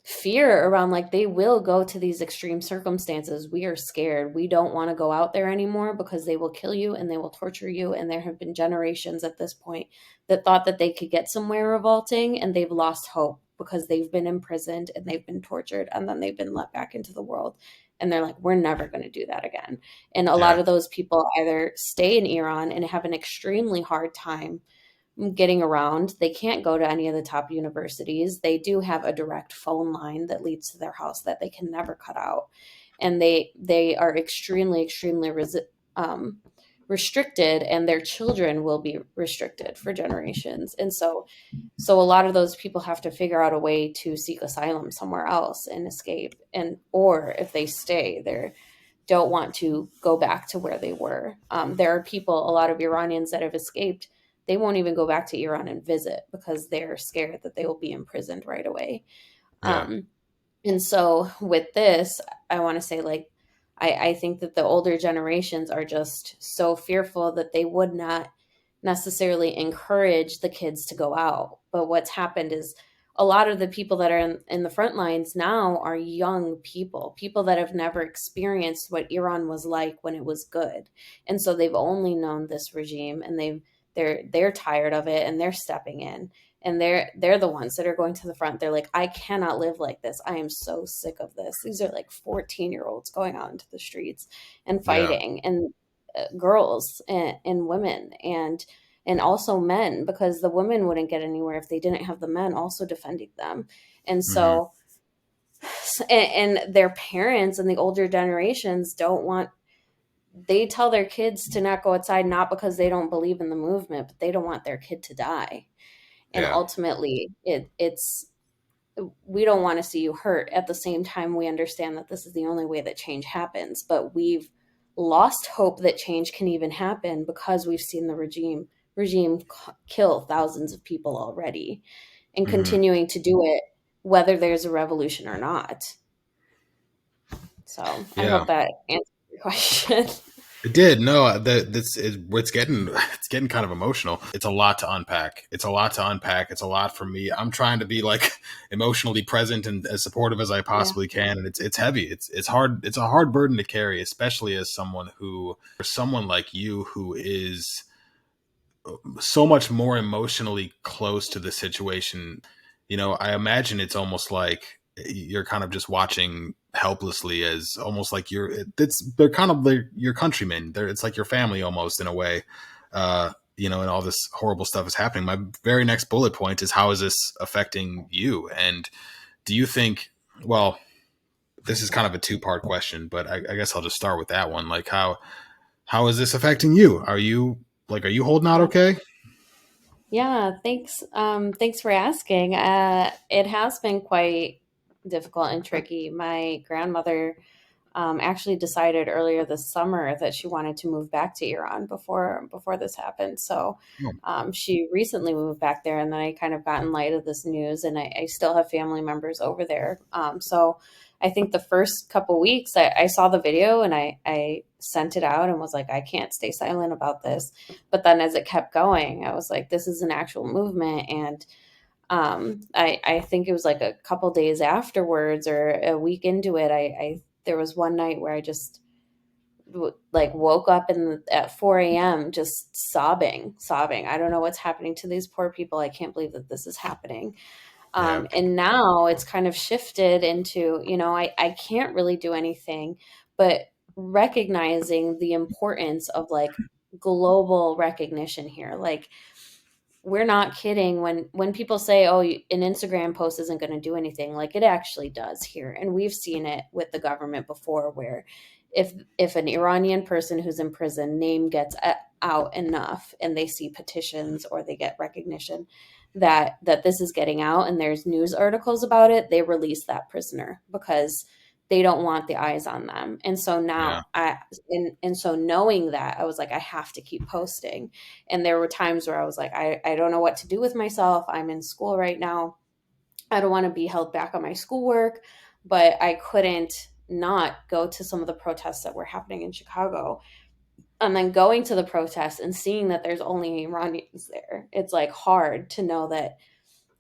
fear around like they will go to these extreme circumstances. We are scared. We don't want to go out there anymore because they will kill you and they will torture you. And there have been generations at this point that thought that they could get somewhere revolting, and they've lost hope because they've been imprisoned and they've been tortured and then they've been let back into the world. And they're like, we're never going to do that again. And a lot Yeah. of those people either stay in Iran and have an extremely hard time getting around. They can't go to any of the top universities. They do have a direct phone line that leads to their house that they can never cut out. And they are extremely restricted, and their children will be restricted for generations. And so a lot of those people have to figure out a way to seek asylum somewhere else and escape. And or if they stay, they don't want to go back to where they were. There are people, a lot of Iranians that have escaped, they won't even go back to Iran and visit because they're scared that they will be imprisoned right away. Yeah. Um, and so with this, I want to say, like, I think that the older generations are just so fearful that they would not necessarily encourage the kids to go out. But what's happened is a lot of the people that are in the front lines now are young people that have never experienced what Iran was like when it was good. And so they've only known this regime, and they're tired of it, and they're stepping in, and they're the ones that are going to the front. They're like, I cannot live like this. I am so sick of this. These are like 14-year-olds going out into the streets and Yeah. fighting, and girls and women, and also men, because the women wouldn't get anywhere if they didn't have the men also defending them. And Hmm. so and their parents and the older generations don't want, they tell their kids to not go outside, not because they don't believe in the movement, but they don't want their kid to die. And Yeah. ultimately it's we don't want to see you hurt. At the same time, we understand that this is the only way that change happens, but we've lost hope that change can even happen because we've seen the regime kill thousands of people already, and Hmm. continuing to do it whether there's a revolution or not. So I Yeah. hope that answers your question. It did. No, it's getting kind of emotional. It's a lot to unpack. It's a lot to unpack. It's a lot for me. I'm trying to be like emotionally present and as supportive as I Yeah. possibly can, and it's heavy. It's hard. It's a hard burden to carry, especially as someone like you who is so much more emotionally close to the situation. I imagine it's almost like you're kind of just watching helplessly, as almost like they're kind of like your countrymen. It's like your family almost in a way. And all this horrible stuff is happening. My very next bullet point is, how is this affecting you? And do you think, well, this is kind of a two-part question, but I guess I'll just start with that one. Like, how is this affecting you? Are you holding out Yeah. okay? Yeah, thanks. Thanks for asking. It has been quite difficult and tricky. My grandmother actually decided earlier this summer that she wanted to move back to Iran before this happened. So Oh, she recently moved back there, and then I kind of got in light of this news, and I still have family members over there. So I think the first couple weeks I saw the video, and I sent it out and was like, I can't stay silent about this. But then as it kept going, I was like, this is an actual movement, and I think it was like a couple days afterwards or a week into it. I there was one night where I just like woke up at 4 a.m. just sobbing. I don't know what's happening to these poor people. I can't believe that this is happening. Yeah. And now it's kind of shifted into, I can't really do anything, but recognizing the importance of like global recognition here. Like, we're not kidding when people say, oh, an Instagram post isn't going to do anything. Like, it actually does here, and we've seen it with the government before, where if an Iranian person who's in prison name gets out enough, and they see petitions or they get recognition that this is getting out, and there's news articles about it, they release that prisoner because they don't want the eyes on them. And so Yeah. now and so knowing that, I was like, I have to keep posting. And there were times where I was like, I don't know what to do with myself. I'm in school right now. I don't want to be held back on my schoolwork, but I couldn't not go to some of the protests that were happening in Chicago. And then going to the protests and seeing that there's only Iranians there, it's like hard to know that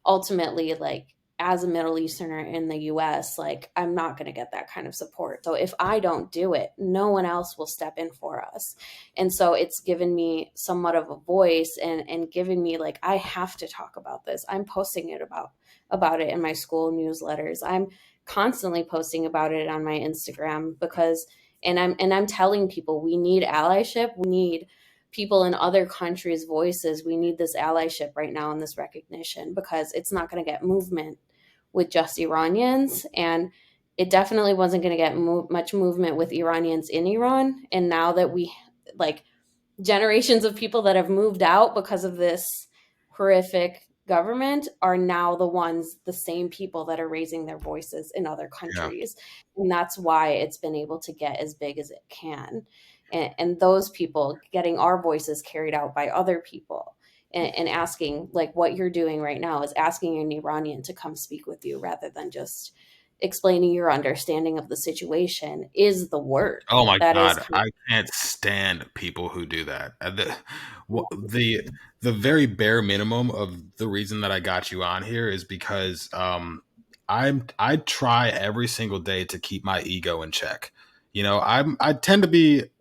ultimately, like, as a Middle Easterner in the US, like, I'm not going to get that kind of support. So if I don't do it, no one else will step in for us. And so it's given me somewhat of a voice, and giving me like, I have to talk about this. I'm posting it about it in my school newsletters. I'm constantly posting about it on my Instagram, because and I'm telling people, we need allyship. We need people in other countries' voices. We need this allyship right now and this recognition, because it's not going to get movement with just Iranians. And it definitely wasn't going to get much movement with Iranians in Iran. And now that we, like, generations of people that have moved out because of this horrific government, are now the same people that are raising their voices in other Yeah. countries. And that's why it's been able to get as big as it can. And those people getting our voices carried out by other people, and asking, like, what you're doing right now is asking an Iranian to come speak with you, rather than just explaining your understanding of the situation, is the work. Oh my That is God, kind I can't stand people who do that. The very bare minimum of the reason that I got you on here is because I try every single day to keep my ego in check.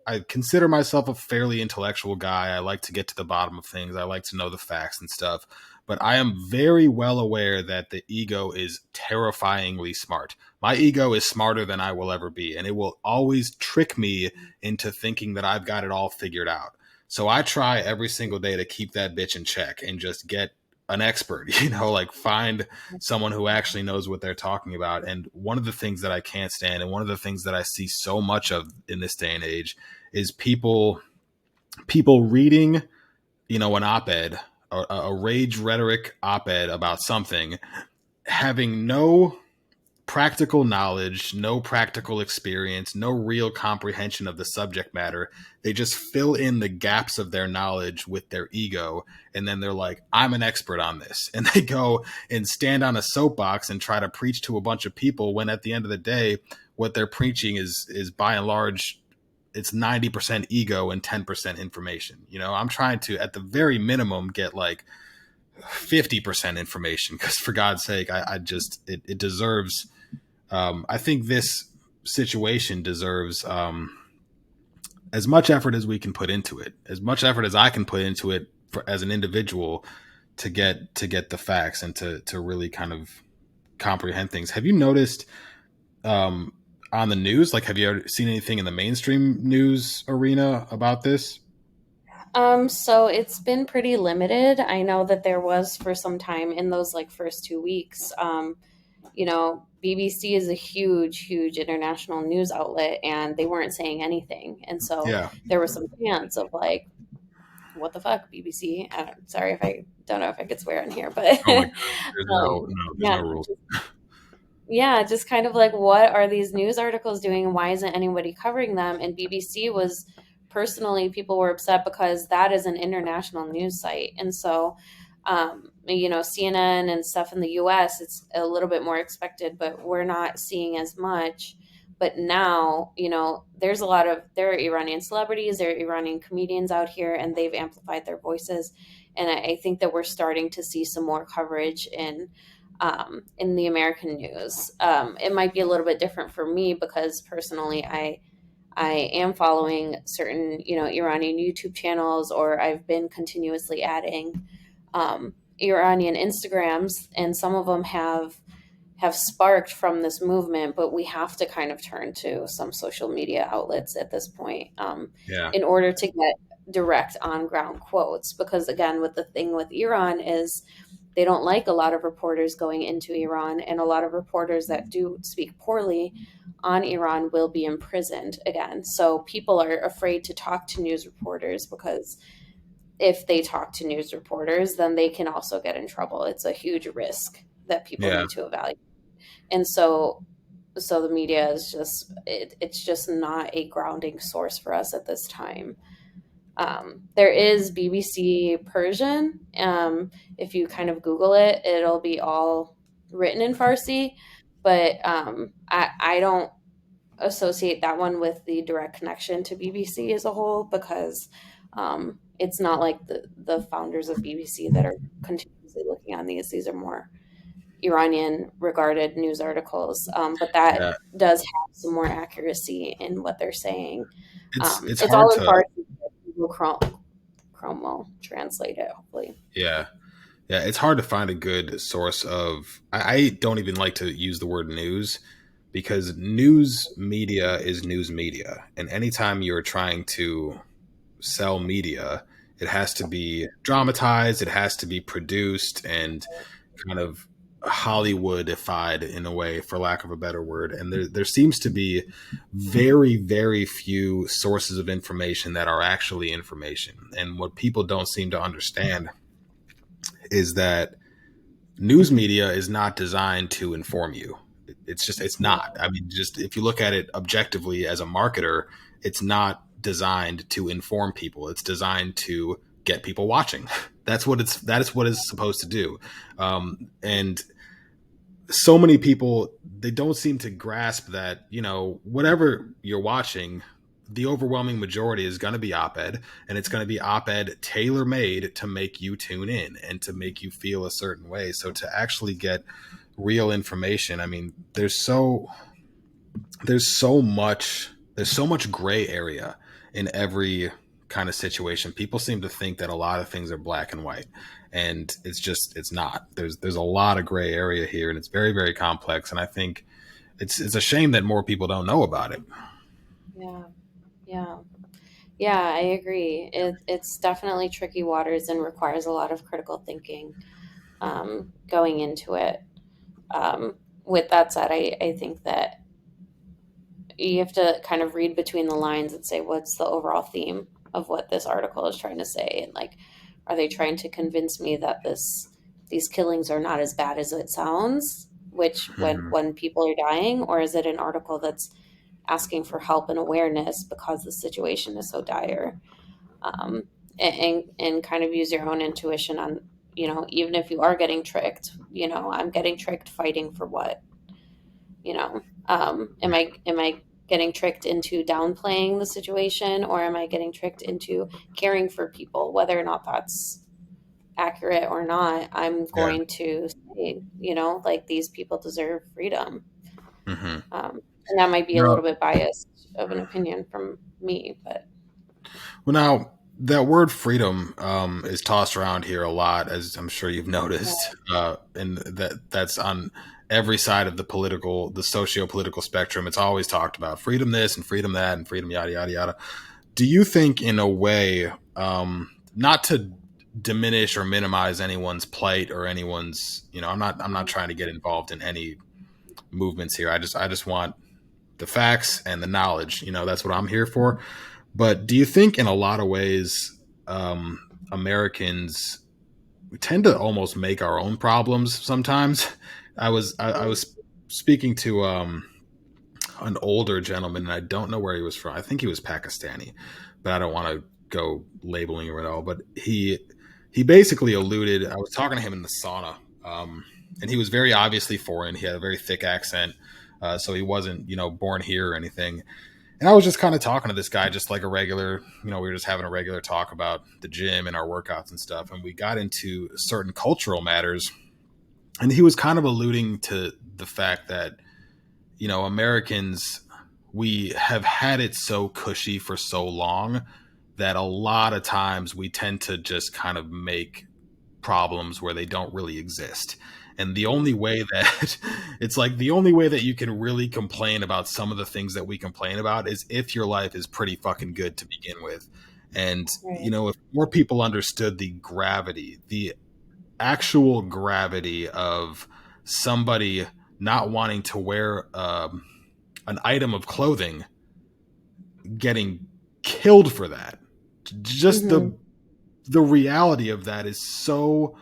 I consider myself a fairly intellectual guy. I like to get to the bottom of things. I like to know the facts and stuff. But I am very well aware that the ego is terrifyingly smart. My ego is smarter than I will ever be, and it will always trick me into thinking that I've got it all figured out. So I try every single day to keep that bitch in check and just get an expert, like find someone who actually knows what they're talking about. And one of the things that I can't stand, and one of the things that I see so much of in this day and age, is people reading, an op-ed, a rage rhetoric op-ed about something, having no practical knowledge, no practical experience, no real comprehension of the subject matter. They just fill in the gaps of their knowledge with their ego. And then they're like, I'm an expert on this. And they go and stand on a soapbox and try to preach to a bunch of people, when at the end of the day, what they're preaching is by and large, it's 90% ego and 10% information. I'm trying to, at the very minimum, get like 50% information, because for God's sake, I just, it deserves, I think this situation deserves as much effort as we can put into it, as much effort as I can put into it as an individual, to get the facts and to really kind of comprehend things. Have you noticed on the news, like, have you ever seen anything in the mainstream news arena about this? So it's been pretty limited. I know that there was for some time in those like first 2 weeks. BBC is a huge international news outlet, and they weren't saying anything. And so Yeah. there were some chants of like, what the fuck, BBC? Sorry if I don't know if I could swear in here, but Oh my God. There's no yeah, rules. yeah, just kind of like, what are these news articles doing, and why isn't anybody covering them? And BBC was, personally, people were upset because that is an international news site. And so, CNN and stuff in the US, it's a little bit more expected, but we're not seeing as much. But now, there are Iranian celebrities, there are Iranian comedians out here, and they've amplified their voices. And I think that we're starting to see some more coverage in the American news. It might be a little bit different for me because personally, I am following certain, Iranian YouTube channels, or I've been continuously adding Iranian Instagrams, and some of them have sparked from this movement, but we have to kind of turn to some social media outlets at this point, Yeah. in order to get direct on ground quotes. Because again, with the thing with Iran is they don't like a lot of reporters going into Iran, and a lot of reporters that do speak poorly on Iran will be imprisoned again. So people are afraid to talk to news reporters because if they talk to news reporters, then they can also get in trouble. It's a huge risk that people Yeah. need to evaluate. And so the media is just it's just not a grounding source for us at this time. There is BBC Persian. If you kind of Google it, it'll be all written in Farsi, but I don't associate that one with the direct connection to BBC as a whole, because it's not like the founders of BBC that are continuously looking on these. These are more Iranian regarded news articles, but that Yeah. does have some more accuracy in what they're saying. It's It's hard all in to. Farsi. Google Chrome will translate it, hopefully. Yeah. Yeah, it's hard to find a good source of. I don't even like to use the word news because news media is news media. And anytime you're trying to sell media, it has to be dramatized, it has to be produced and kind of Hollywoodified in a way, for lack of a better word. And there seems to be very, very few sources of information that are actually information. And what people don't seem to understand is that news media is not designed to inform you. It's not. I mean, just if you look at it objectively as a marketer, it's not designed to inform people. It's designed to get people watching. That is what it's supposed to do. And so many people, they don't seem to grasp that, whatever you're watching, the overwhelming majority is going to be op-ed, and it's going to be op-ed tailor made to make you tune in and to make you feel a certain way. So to actually get real information, I mean, there's so much gray area in every kind of situation. People seem to think that a lot of things are black and white, and it's not. There's a lot of gray area here, and it's very, very complex. And I think it's a shame that more people don't know about it. Yeah, yeah, yeah. I agree. It's definitely tricky waters and requires a lot of critical thinking going into it. Um, with that said, I think that you have to kind of read between the lines and say what's the overall theme of what this article is trying to say, and like, are they trying to convince me that these killings are not as bad as it sounds, which Mhm. when people are dying, or is it an article that's asking for help and awareness because the situation is so dire? um, and kind of use your own intuition on, even if you are getting tricked, I'm getting tricked fighting for what? Am I getting tricked into downplaying the situation, or am I getting tricked into caring for people, whether or not that's accurate or not? I'm Yeah. going to say, like, these people deserve freedom. Hmm. And that might be a No. little bit biased of an opinion from me, but Well, now that word freedom is tossed around here a lot, as I'm sure you've yeah. noticed, and that's on every side of the socio-political spectrum. It's always talked about freedom this and freedom that and freedom yada yada yada. Do you think, in a way, not to diminish or minimize anyone's plight or anyone's, I'm not trying to get involved in any movements here. I just want the facts and the knowledge. That's what I'm here for. But do you think, in a lot of ways, Americans tend to almost make our own problems sometimes? I Mm, was speaking to an older gentleman, and I don't know where he was from. I think he was Pakistani, but I don't want to go labeling it at all. But he basically alluded. I was talking to him in the sauna, and he was very obviously foreign. He had a very thick accent, so he wasn't born here or anything. And I was just kind of talking to this guy, just like a regular, we were just having a regular talk about the gym and our workouts and stuff. And we got into certain cultural matters. And he was kind of alluding to the fact that, Americans, we have had it so cushy for so long that a lot of times we tend to just kind of make problems where they don't really exist. And the only way that it's like the only way that you can really complain about some of the things that we complain about is if your life is pretty fucking good to begin with. And, Right. if more people understood the gravity, the actual gravity of somebody not wanting to wear an item of clothing getting killed for that, just Hmm. the reality of that is so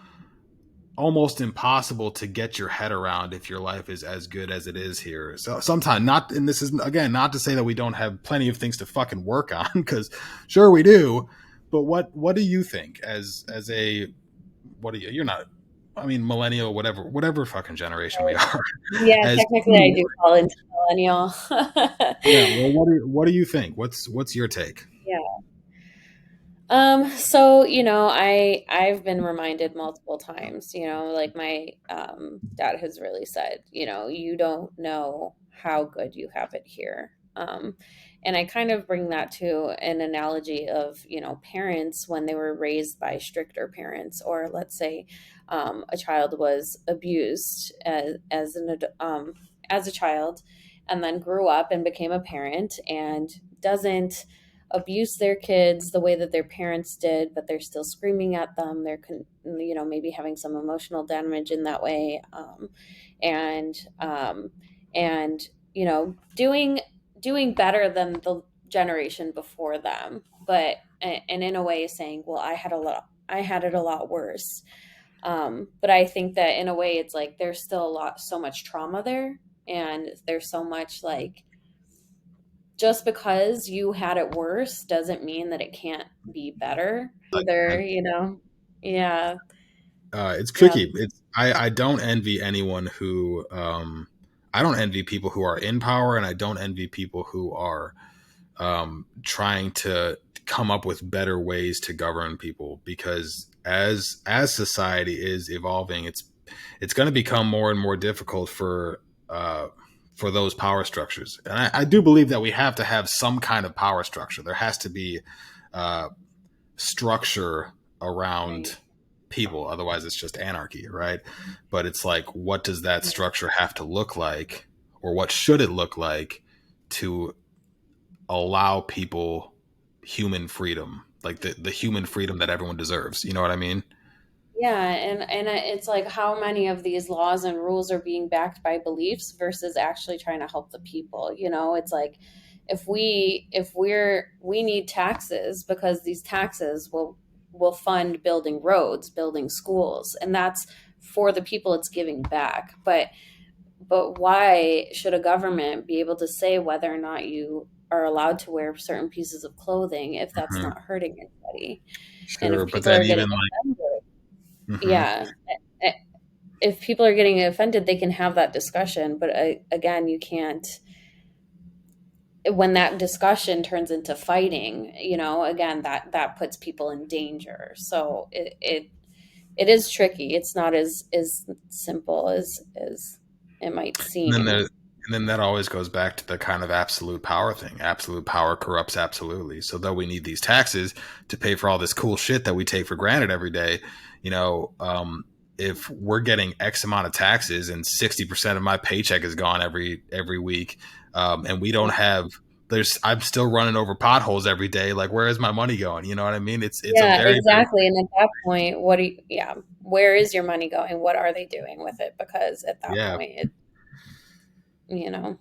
almost impossible to get your head around if your life is as good as it is here. So sometimes not, and this is again not to say that we don't have plenty of things to fucking work on, because sure we do. But what do you think as a what do you're not, I mean, millennial, whatever fucking generation we are, Yeah, as technically I do fall into millennial. yeah, well, what do you think? What's your take? Yeah. So, I've been reminded multiple times, like my dad has really said, you don't know how good you have it here. And I kind of bring that to an analogy of, parents when they were raised by stricter parents, or let's say a child was abused as a child, and then grew up and became a parent and doesn't abuse their kids the way that their parents did, but they're still screaming at them. They're, maybe having some emotional damage in that way, and and doing better than the generation before them, but and in a way saying, well, I had it a lot worse. But I think that in a way, it's like there's still so much trauma there, and there's so much like just because you had it worse doesn't mean that it can't be better either, Yeah. It's Yeah. tricky. I don't envy anyone who I don't envy people who are in power, and I don't envy people who are trying to come up with better ways to govern people, because as society is evolving, it's going to become more and more difficult for those power structures. And I do believe that we have to have some kind of power structure. There has to be uh, structure Right. around people, otherwise it's just anarchy, right? But it's like, what does that Right. structure have to look like, or what should it look like to allow people human freedom, like the human freedom that everyone deserves, you know what I mean? Yeah, and it's like how many of these laws and rules are being backed by beliefs versus actually trying to help the people. It's like if we need taxes because these taxes will fund building roads, building schools, and that's for the people it's giving back. But why should a government be able to say whether or not you are allowed to wear certain pieces of clothing if that's Hmm. not hurting anybody? And if Sure, but people then are getting even like, offended, hmm, yeah, if people are getting offended, they can have that discussion. But again, you can't, when that discussion turns into fighting, again, that puts people in danger. So it is tricky. It's not as simple as it might and then there, seem. and then that always goes back to the kind of absolute power thing. Absolute power corrupts absolutely. So though we need these taxes to pay for all this cool shit that we take for granted every day, you know, if we're getting X amount of taxes and 60% of my paycheck is gone every week, and we don't have, I'm still running over potholes every day. Like, where is my money going? You know what I mean? It's a Yeah, very, very, exactly. And at that point, yeah, where is your money going? What are they doing with it? Because at that yeah. point, you know,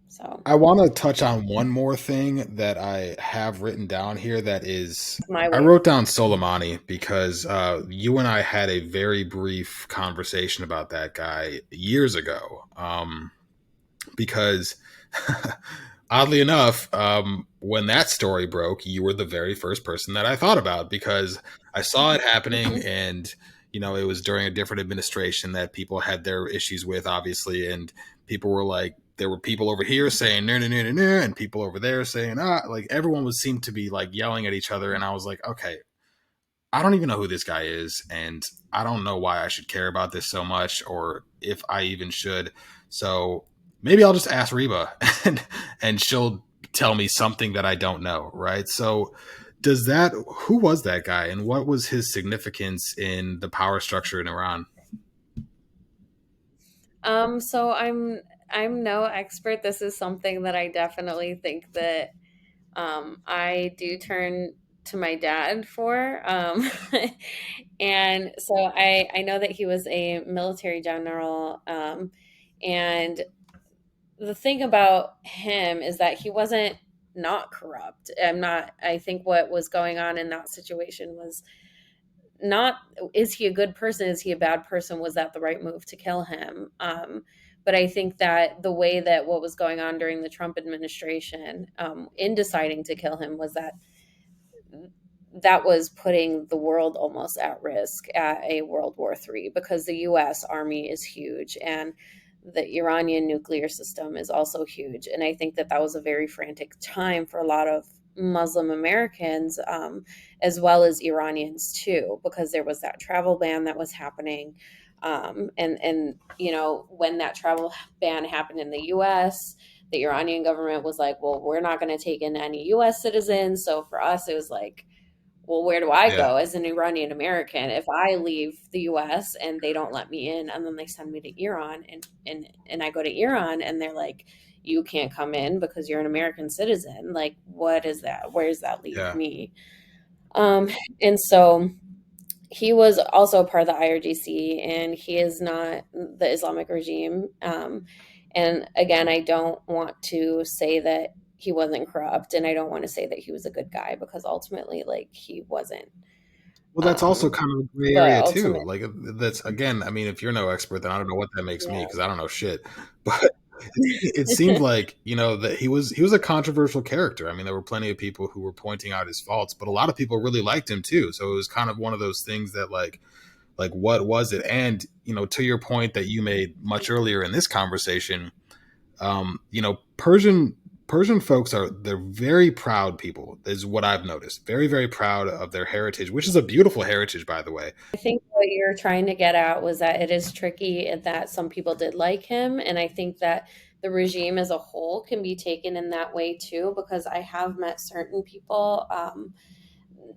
so I want to touch on one more thing that I have written down here. That is, my I way. wrote down Soleimani because you and I had a very brief conversation about that guy years ago. Because oddly enough, when that story broke, you were the very first person that I thought about, because I saw it happening, and it was during a different administration that people had their issues with, obviously, and people were like, there were people over here saying no no no no no, and people over there saying like everyone was seemed to be like yelling at each other, and I was like, okay, I don't even know who this guy is, and I don't know why I should care about this so much, or if I even should. So maybe I'll just ask Reba, and she'll tell me something that I don't know, right? So does that? Who was that guy, and what was his significance in the power structure in Iran? So I'm no expert. This is something that I definitely think that I do turn to my dad for. And so I know that he was a military general. And the thing about him is that he wasn't not corrupt. I think what was going on in that situation was not, is he a good person, is he a bad person, was that the right move to kill him? But I think that the way that what was going on during the Trump administration, in deciding to kill him, was that that was putting the world almost at risk at a World War III, because the US Army is huge and the Iranian nuclear system is also huge. And I think that that was a very frantic time for a lot of Muslim Americans, as well as Iranians too, because there was that travel ban that was happening. And you know, when that travel ban happened in the US, the Iranian government was like, well, we're not going to take in any US citizens. So for us, it was like, well, where do I Yeah, go as an Iranian American if I leave the US and they don't let me in, and then they send me to Iran, and I go to Iran and they're like, you can't come in because you're an American citizen. Like, what is that? Where does that leave yeah. me? Um, and so he was also a part of the IRGC, and he is not the Islamic regime. And again, I don't want to say that he wasn't corrupt, and I don't want to say that he was a good guy, because ultimately, like, he wasn't. Well, that's also Um, kind of a gray but area too. ultimately, Like that's again, I mean, if you're no expert, then I don't know what that makes me yeah. because I don't know shit. But it seemed like that he was a controversial character. I mean, there were plenty of people who were pointing out his faults, but a lot of people really liked him too. So it was kind of one of those things that like what was it? And to your point that you made much earlier in this conversation, Persian folks they're very proud people, is what I've noticed. Very, very proud of their heritage, which is a beautiful heritage, by the way. I think what you're trying to get at was that it is tricky and that some people did like him. And I think that the regime as a whole can be taken in that way too, because I have met certain people,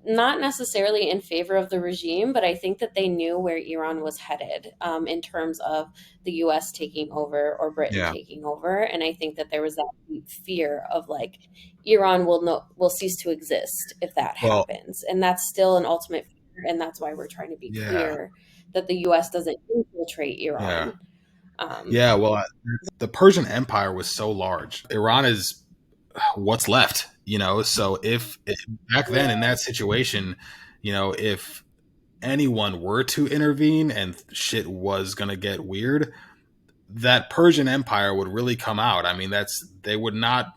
not necessarily in favor of the regime, but I think that they knew where Iran was headed, in terms of the US taking over or Britain Yeah. taking over. And I think that there was that deep fear of like, Iran will cease to exist if that Well, happens. And that's still an ultimate fear. And that's why we're trying to be yeah. clear that the US doesn't infiltrate Yeah. Iran. Um, Yeah. Well, the Persian Empire was so large. Iran is what's left, So if back then in yeah, that situation, if anyone were to intervene and shit was going to get weird, that Persian Empire would really come out. I mean, they would not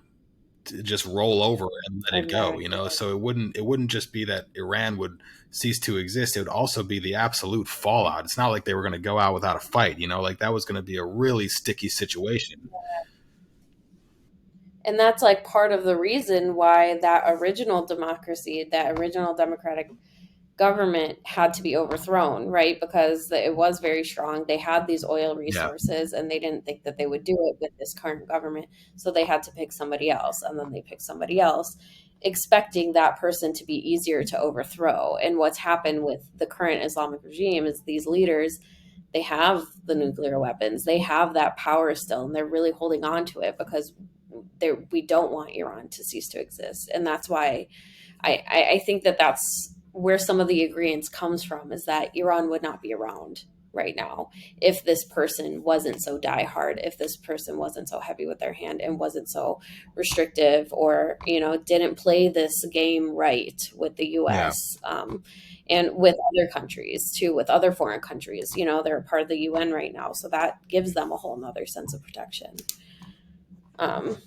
just roll over and let it go, exactly. So it wouldn't just be that Iran would cease to exist. It would also be the absolute fallout. It's not like they were going to go out without a fight, like that was going to be a really sticky situation. And that's like part of the reason why that original democracy, that original democratic government had to be overthrown, right? Because it was very strong. They had these oil Yeah. resources and they didn't think that they would do it with this current government. So they had to pick somebody else. And then they picked somebody else, expecting that person to be easier to overthrow. And what's happened with the current Islamic regime is these leaders, they have the nuclear weapons, they have that power still, and they're really holding on to it because we don't want Iran to cease to exist. And that's why I think that that's where some of the agreements comes from, is that Iran would not be around right now if this person wasn't so diehard, if this person wasn't so heavy with their hand and wasn't so restrictive, or didn't play this game right with the Yeah. U.S. And with other countries too, with other foreign countries. They're a part of the UN right now, so that gives them a whole nother sense of protection. Um,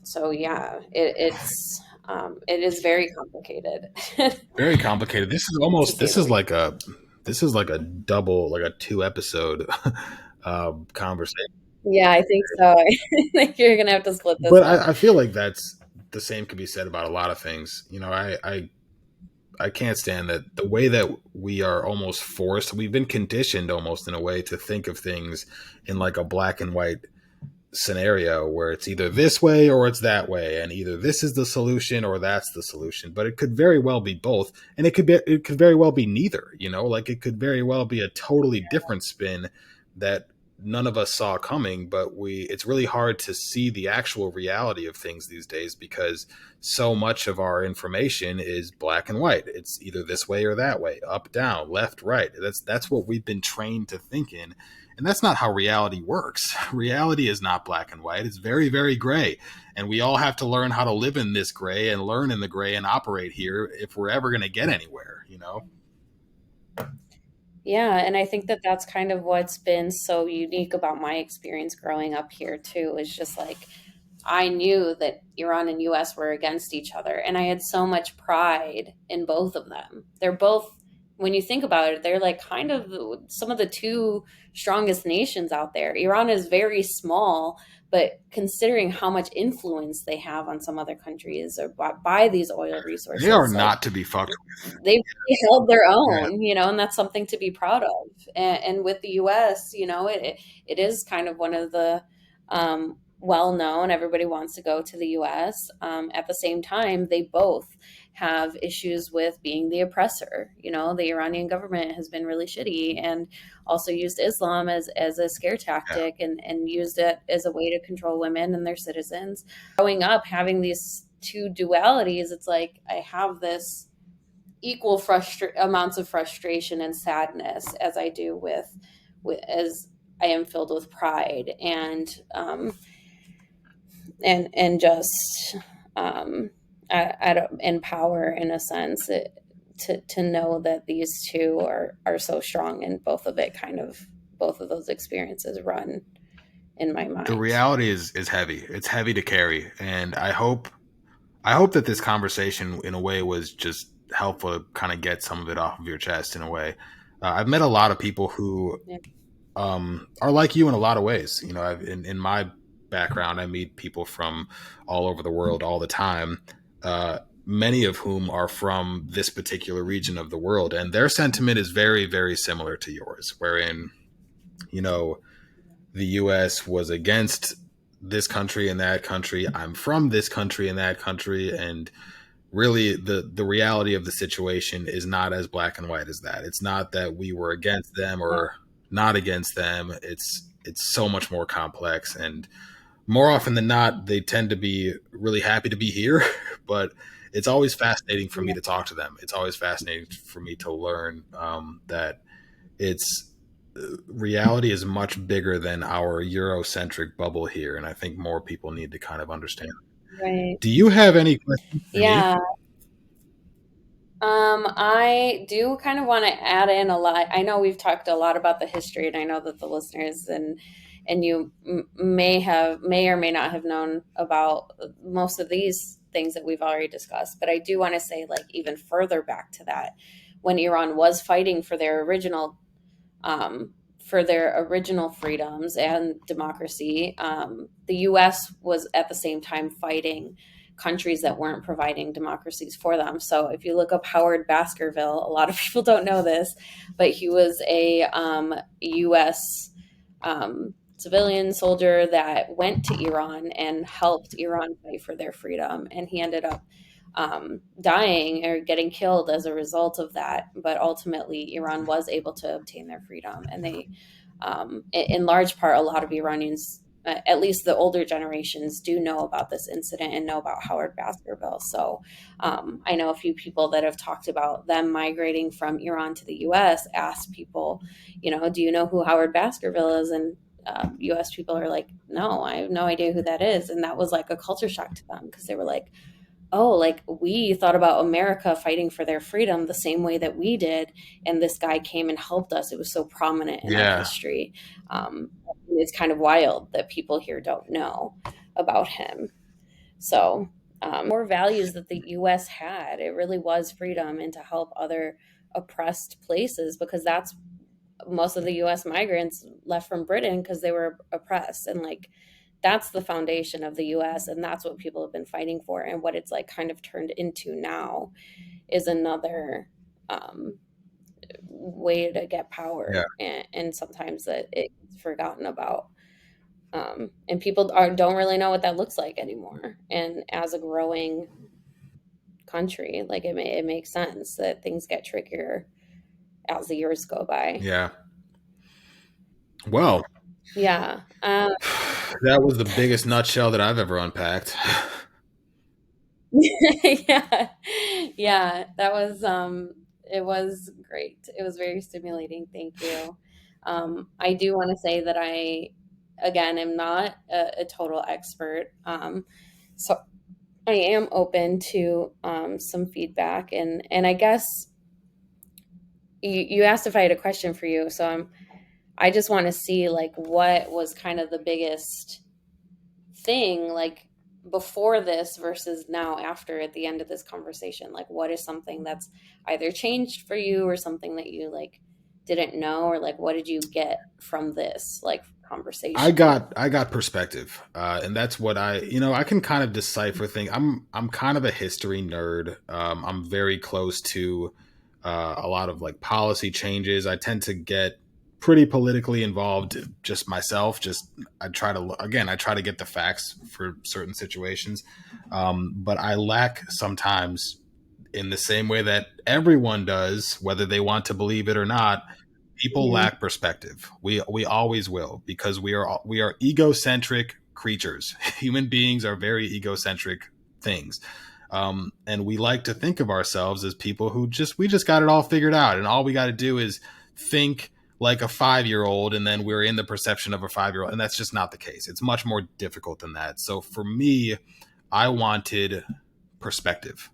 so yeah, it is very complicated. Very complicated. This is To almost say the least. this is like a double, like a two episode conversation. Yeah, I think so. I think you're gonna have to split this But one. I feel like that's the same could be said about a lot of things. I can't stand that the way that we are almost forced. We've been conditioned almost in a way to think of things in like a black and white scenario where it's either this way or it's that way, and either this is the solution or that's the solution. But it could very well be both, and it could very well be neither. You know, like it could very well be a totally different spin that none of us saw coming. But we it's really hard to see the actual reality of things these days because so much of our information is black and white. It's either this way or that way, up, down, left, right. That's what we've been trained to think in, and that's not how reality works. Reality is not black and white. It's very, very gray. And we all have to learn how to live in this gray and learn in the gray and operate here if we're ever going to get anywhere, you know? Yeah, and I think that that's kind of what's been so unique about my experience growing up here too, is just like I knew that Iran and US were against each other, and I had so much pride in both of them. They're both, when you think about it, they're like kind of some of the two strongest nations out there. Iran is very small, but considering how much influence they have on some other countries or by these oil They are resources, like not to be fucked they really held their with. Yeah. own, and that's something to be proud of. And with the U.S., it is kind of one of the well known. Everybody wants to go to the U.S. At the same time, they both have issues with being the oppressor. The Iranian government has been really shitty and also used Islam as a scare Yeah. tactic and used it as a way to control women and their citizens. Growing up, having these two dualities, it's like I have this equal amounts of frustration and sadness as I do with as I am filled with pride and just and power in a sense to know that these two are so strong, and both of those experiences run in my The mind. reality is heavy. It's heavy to carry. And I hope that this conversation in a way was just helpful to kind of get some of it off of your chest in a way. I've met a lot of people who Yeah. are like you in a lot of ways. You know, in my background, I meet people from all over the world all the time. Many of whom are from this particular region of the world, and their sentiment is very, very similar to yours. Wherein, you know, the U.S. was against this country and that country. I'm from this country and that country, and really the reality of the situation is not as black and white as that. It's not that we were against them Yeah. or not against them. It's so much more complex, and more often than not they tend to be really happy to be here. But it's always fascinating for me Yeah. to talk to them. It's always fascinating for me to learn that it's reality is much bigger than our Eurocentric bubble here, and I think more people need to kind of understand. Right. Do you have any questions for me? Yeah. I do kind of want to add in a lot. I know we've talked a lot about the history, and I know that the listeners and you may or may not have known about most of these things that we've already discussed. But I do want to say, like, even further back to that, when Iran was fighting for their original freedoms and democracy, the U.S. was at the same time fighting countries that weren't providing democracies for them. So if you look up Howard Baskerville, a lot of people don't know this, but he was a U.S. Civilian soldier that went to Iran and helped Iran fight for their freedom, and he ended up dying or getting killed as a result of that. But ultimately, Iran was able to obtain their freedom, and in large part, a lot of Iranians, at least the older generations, do know about this incident and know about Howard Baskerville. So I know a few people that have talked about them migrating from Iran to the U.S. Ask people, do you know who Howard Baskerville is? And U.S. people are like, no, I have no idea who that is. And that was like a culture shock to them because they were like, oh, like we thought about America fighting for their freedom the same way that we did, and this guy came and helped us. It was so prominent in our Yeah. history. It's kind of wild that people here don't know about him. So, more values that the U.S. had. It really was freedom and to help other oppressed places, because that's most of the US migrants left from Britain because they were oppressed. And like, that's the foundation of the US. And that's what people have been fighting for. And what it's like kind of turned into now is another way to get Yeah. power. And sometimes that it's forgotten about. And people don't really know what that looks like anymore. And as a growing country, like it makes sense that things get trickier as the years go by. Yeah. Well, Yeah. that was the biggest nutshell that I've ever unpacked. Yeah. Yeah. That was it was great. It was very stimulating. Thank you. I do want to say that I again am not a total expert. So I am open to some feedback, and I guess you asked if I had a question for you. So I just want to see like what was kind of the biggest thing, like before this versus now after, at the end of this conversation. Like what is something that's either changed for you or something that you like didn't know, or like what did you get from this like conversation? I got perspective, and that's what I can kind of decipher things. I'm kind of a history nerd. I'm very close to a lot of like policy changes. I tend to get pretty politically involved just myself. Just I try to get the facts for certain situations, but I lack sometimes in the same way that everyone does, whether they want to believe it or not. People Mhm. lack perspective. We always will, because we are egocentric creatures. Human beings are very egocentric things, and we like to think of ourselves as people who just got it all figured out, and all we got to do is think like a 5 year old, and then we're in the perception of a 5 year old, and that's just not the case. It's much more difficult than that. So for me, I wanted perspective,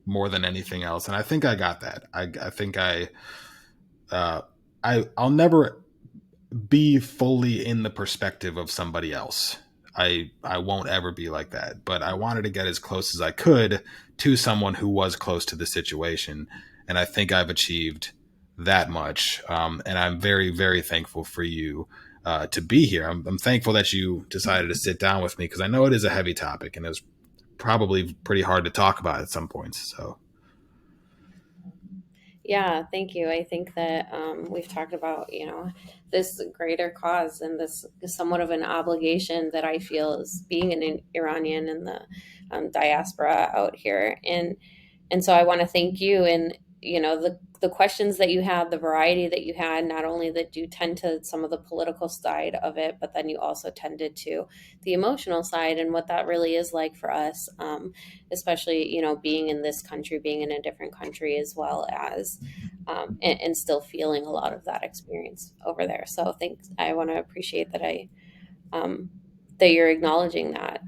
more than anything else, and I think I got that. I think uh, I'll never be fully in the perspective of somebody else. I won't ever be like that. But I wanted to get as close as I could to someone who was close to the situation, and I think I've achieved that much. And I'm very very thankful for you to be here. I'm thankful that you decided to sit down with me, because I know it is a heavy topic and it's probably pretty hard to talk about at some points. So Yeah, thank you. I think that we've talked about, this greater cause and this is somewhat of an obligation that I feel as being an Iranian in the diaspora out here. And so I want to thank you. And the questions that you had, the variety that you had, not only that you tend to some of the political side of it, but then you also tended to the emotional side and what that really is like for us, especially being in this country, being in a different country, as well as and still feeling a lot of that experience over there. So thanks. I want to appreciate that um, that you're acknowledging that,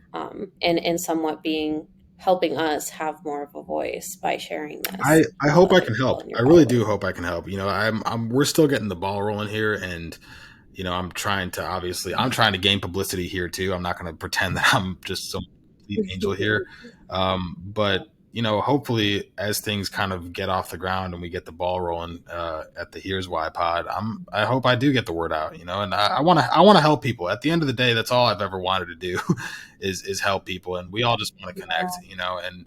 and somewhat being helping us have more of a voice by sharing this I with hope I other can people help. in your I really following. do hope I can help. We're still getting the ball rolling here, and I'm trying to, obviously, I'm trying to gain publicity here too. I'm not going to pretend that I'm just some complete angel here. But hopefully, as things kind of get off the ground and we get the ball rolling at the Here's Why pod, I hope I do get the word out. And I want to help people. At the end of the day, that's all I've ever wanted to do is help people, and we all just want to connect. And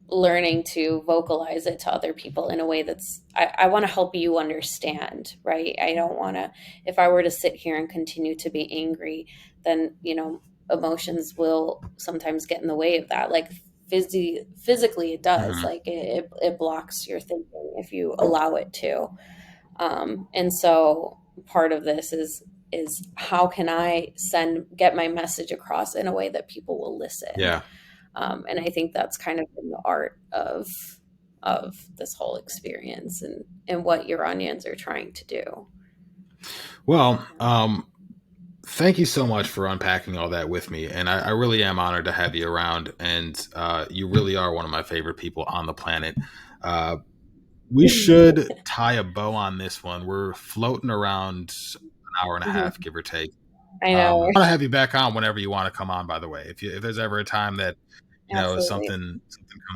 Learning to vocalize it to other people in a way that's I want to help you understand, right? I don't want to, if I were to sit here and continue to be angry, then emotions will sometimes get in the way of that. Like physically it does, mhm, like it blocks your thinking if you allow it to. And so part of this is how can I get my message across in a way that people will listen. yeah. And I think that's kind of been the art of this whole experience, and what your onions are trying to do. Well, thank you so much for unpacking all that with me. And I really am honored to have you around. And you really are one of my favorite people on the planet. Uh, we should tie a bow on this one. We're floating around an hour and a half, give or take. I know. I want to have you back on whenever you want to come on, by the way. If there's ever a time that if Absolutely. something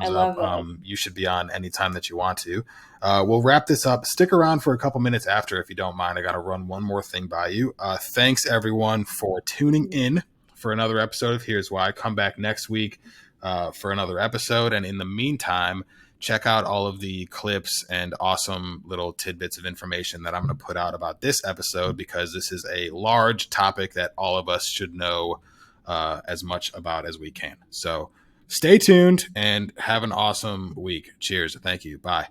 I comes up, love it. you should be on anytime that you want to. We'll wrap this up. Stick around for a couple minutes after, if you don't mind. I got to run one more thing by you. Thanks everyone for tuning in for another episode of Here's Why. Come back next week for another episode, and in the meantime, check out all of the clips and awesome little tidbits of information that I'm going to put out about this episode, because this is a large topic that all of us should know as much about as we can. So stay tuned and have an awesome week. Cheers. Thank you. Bye.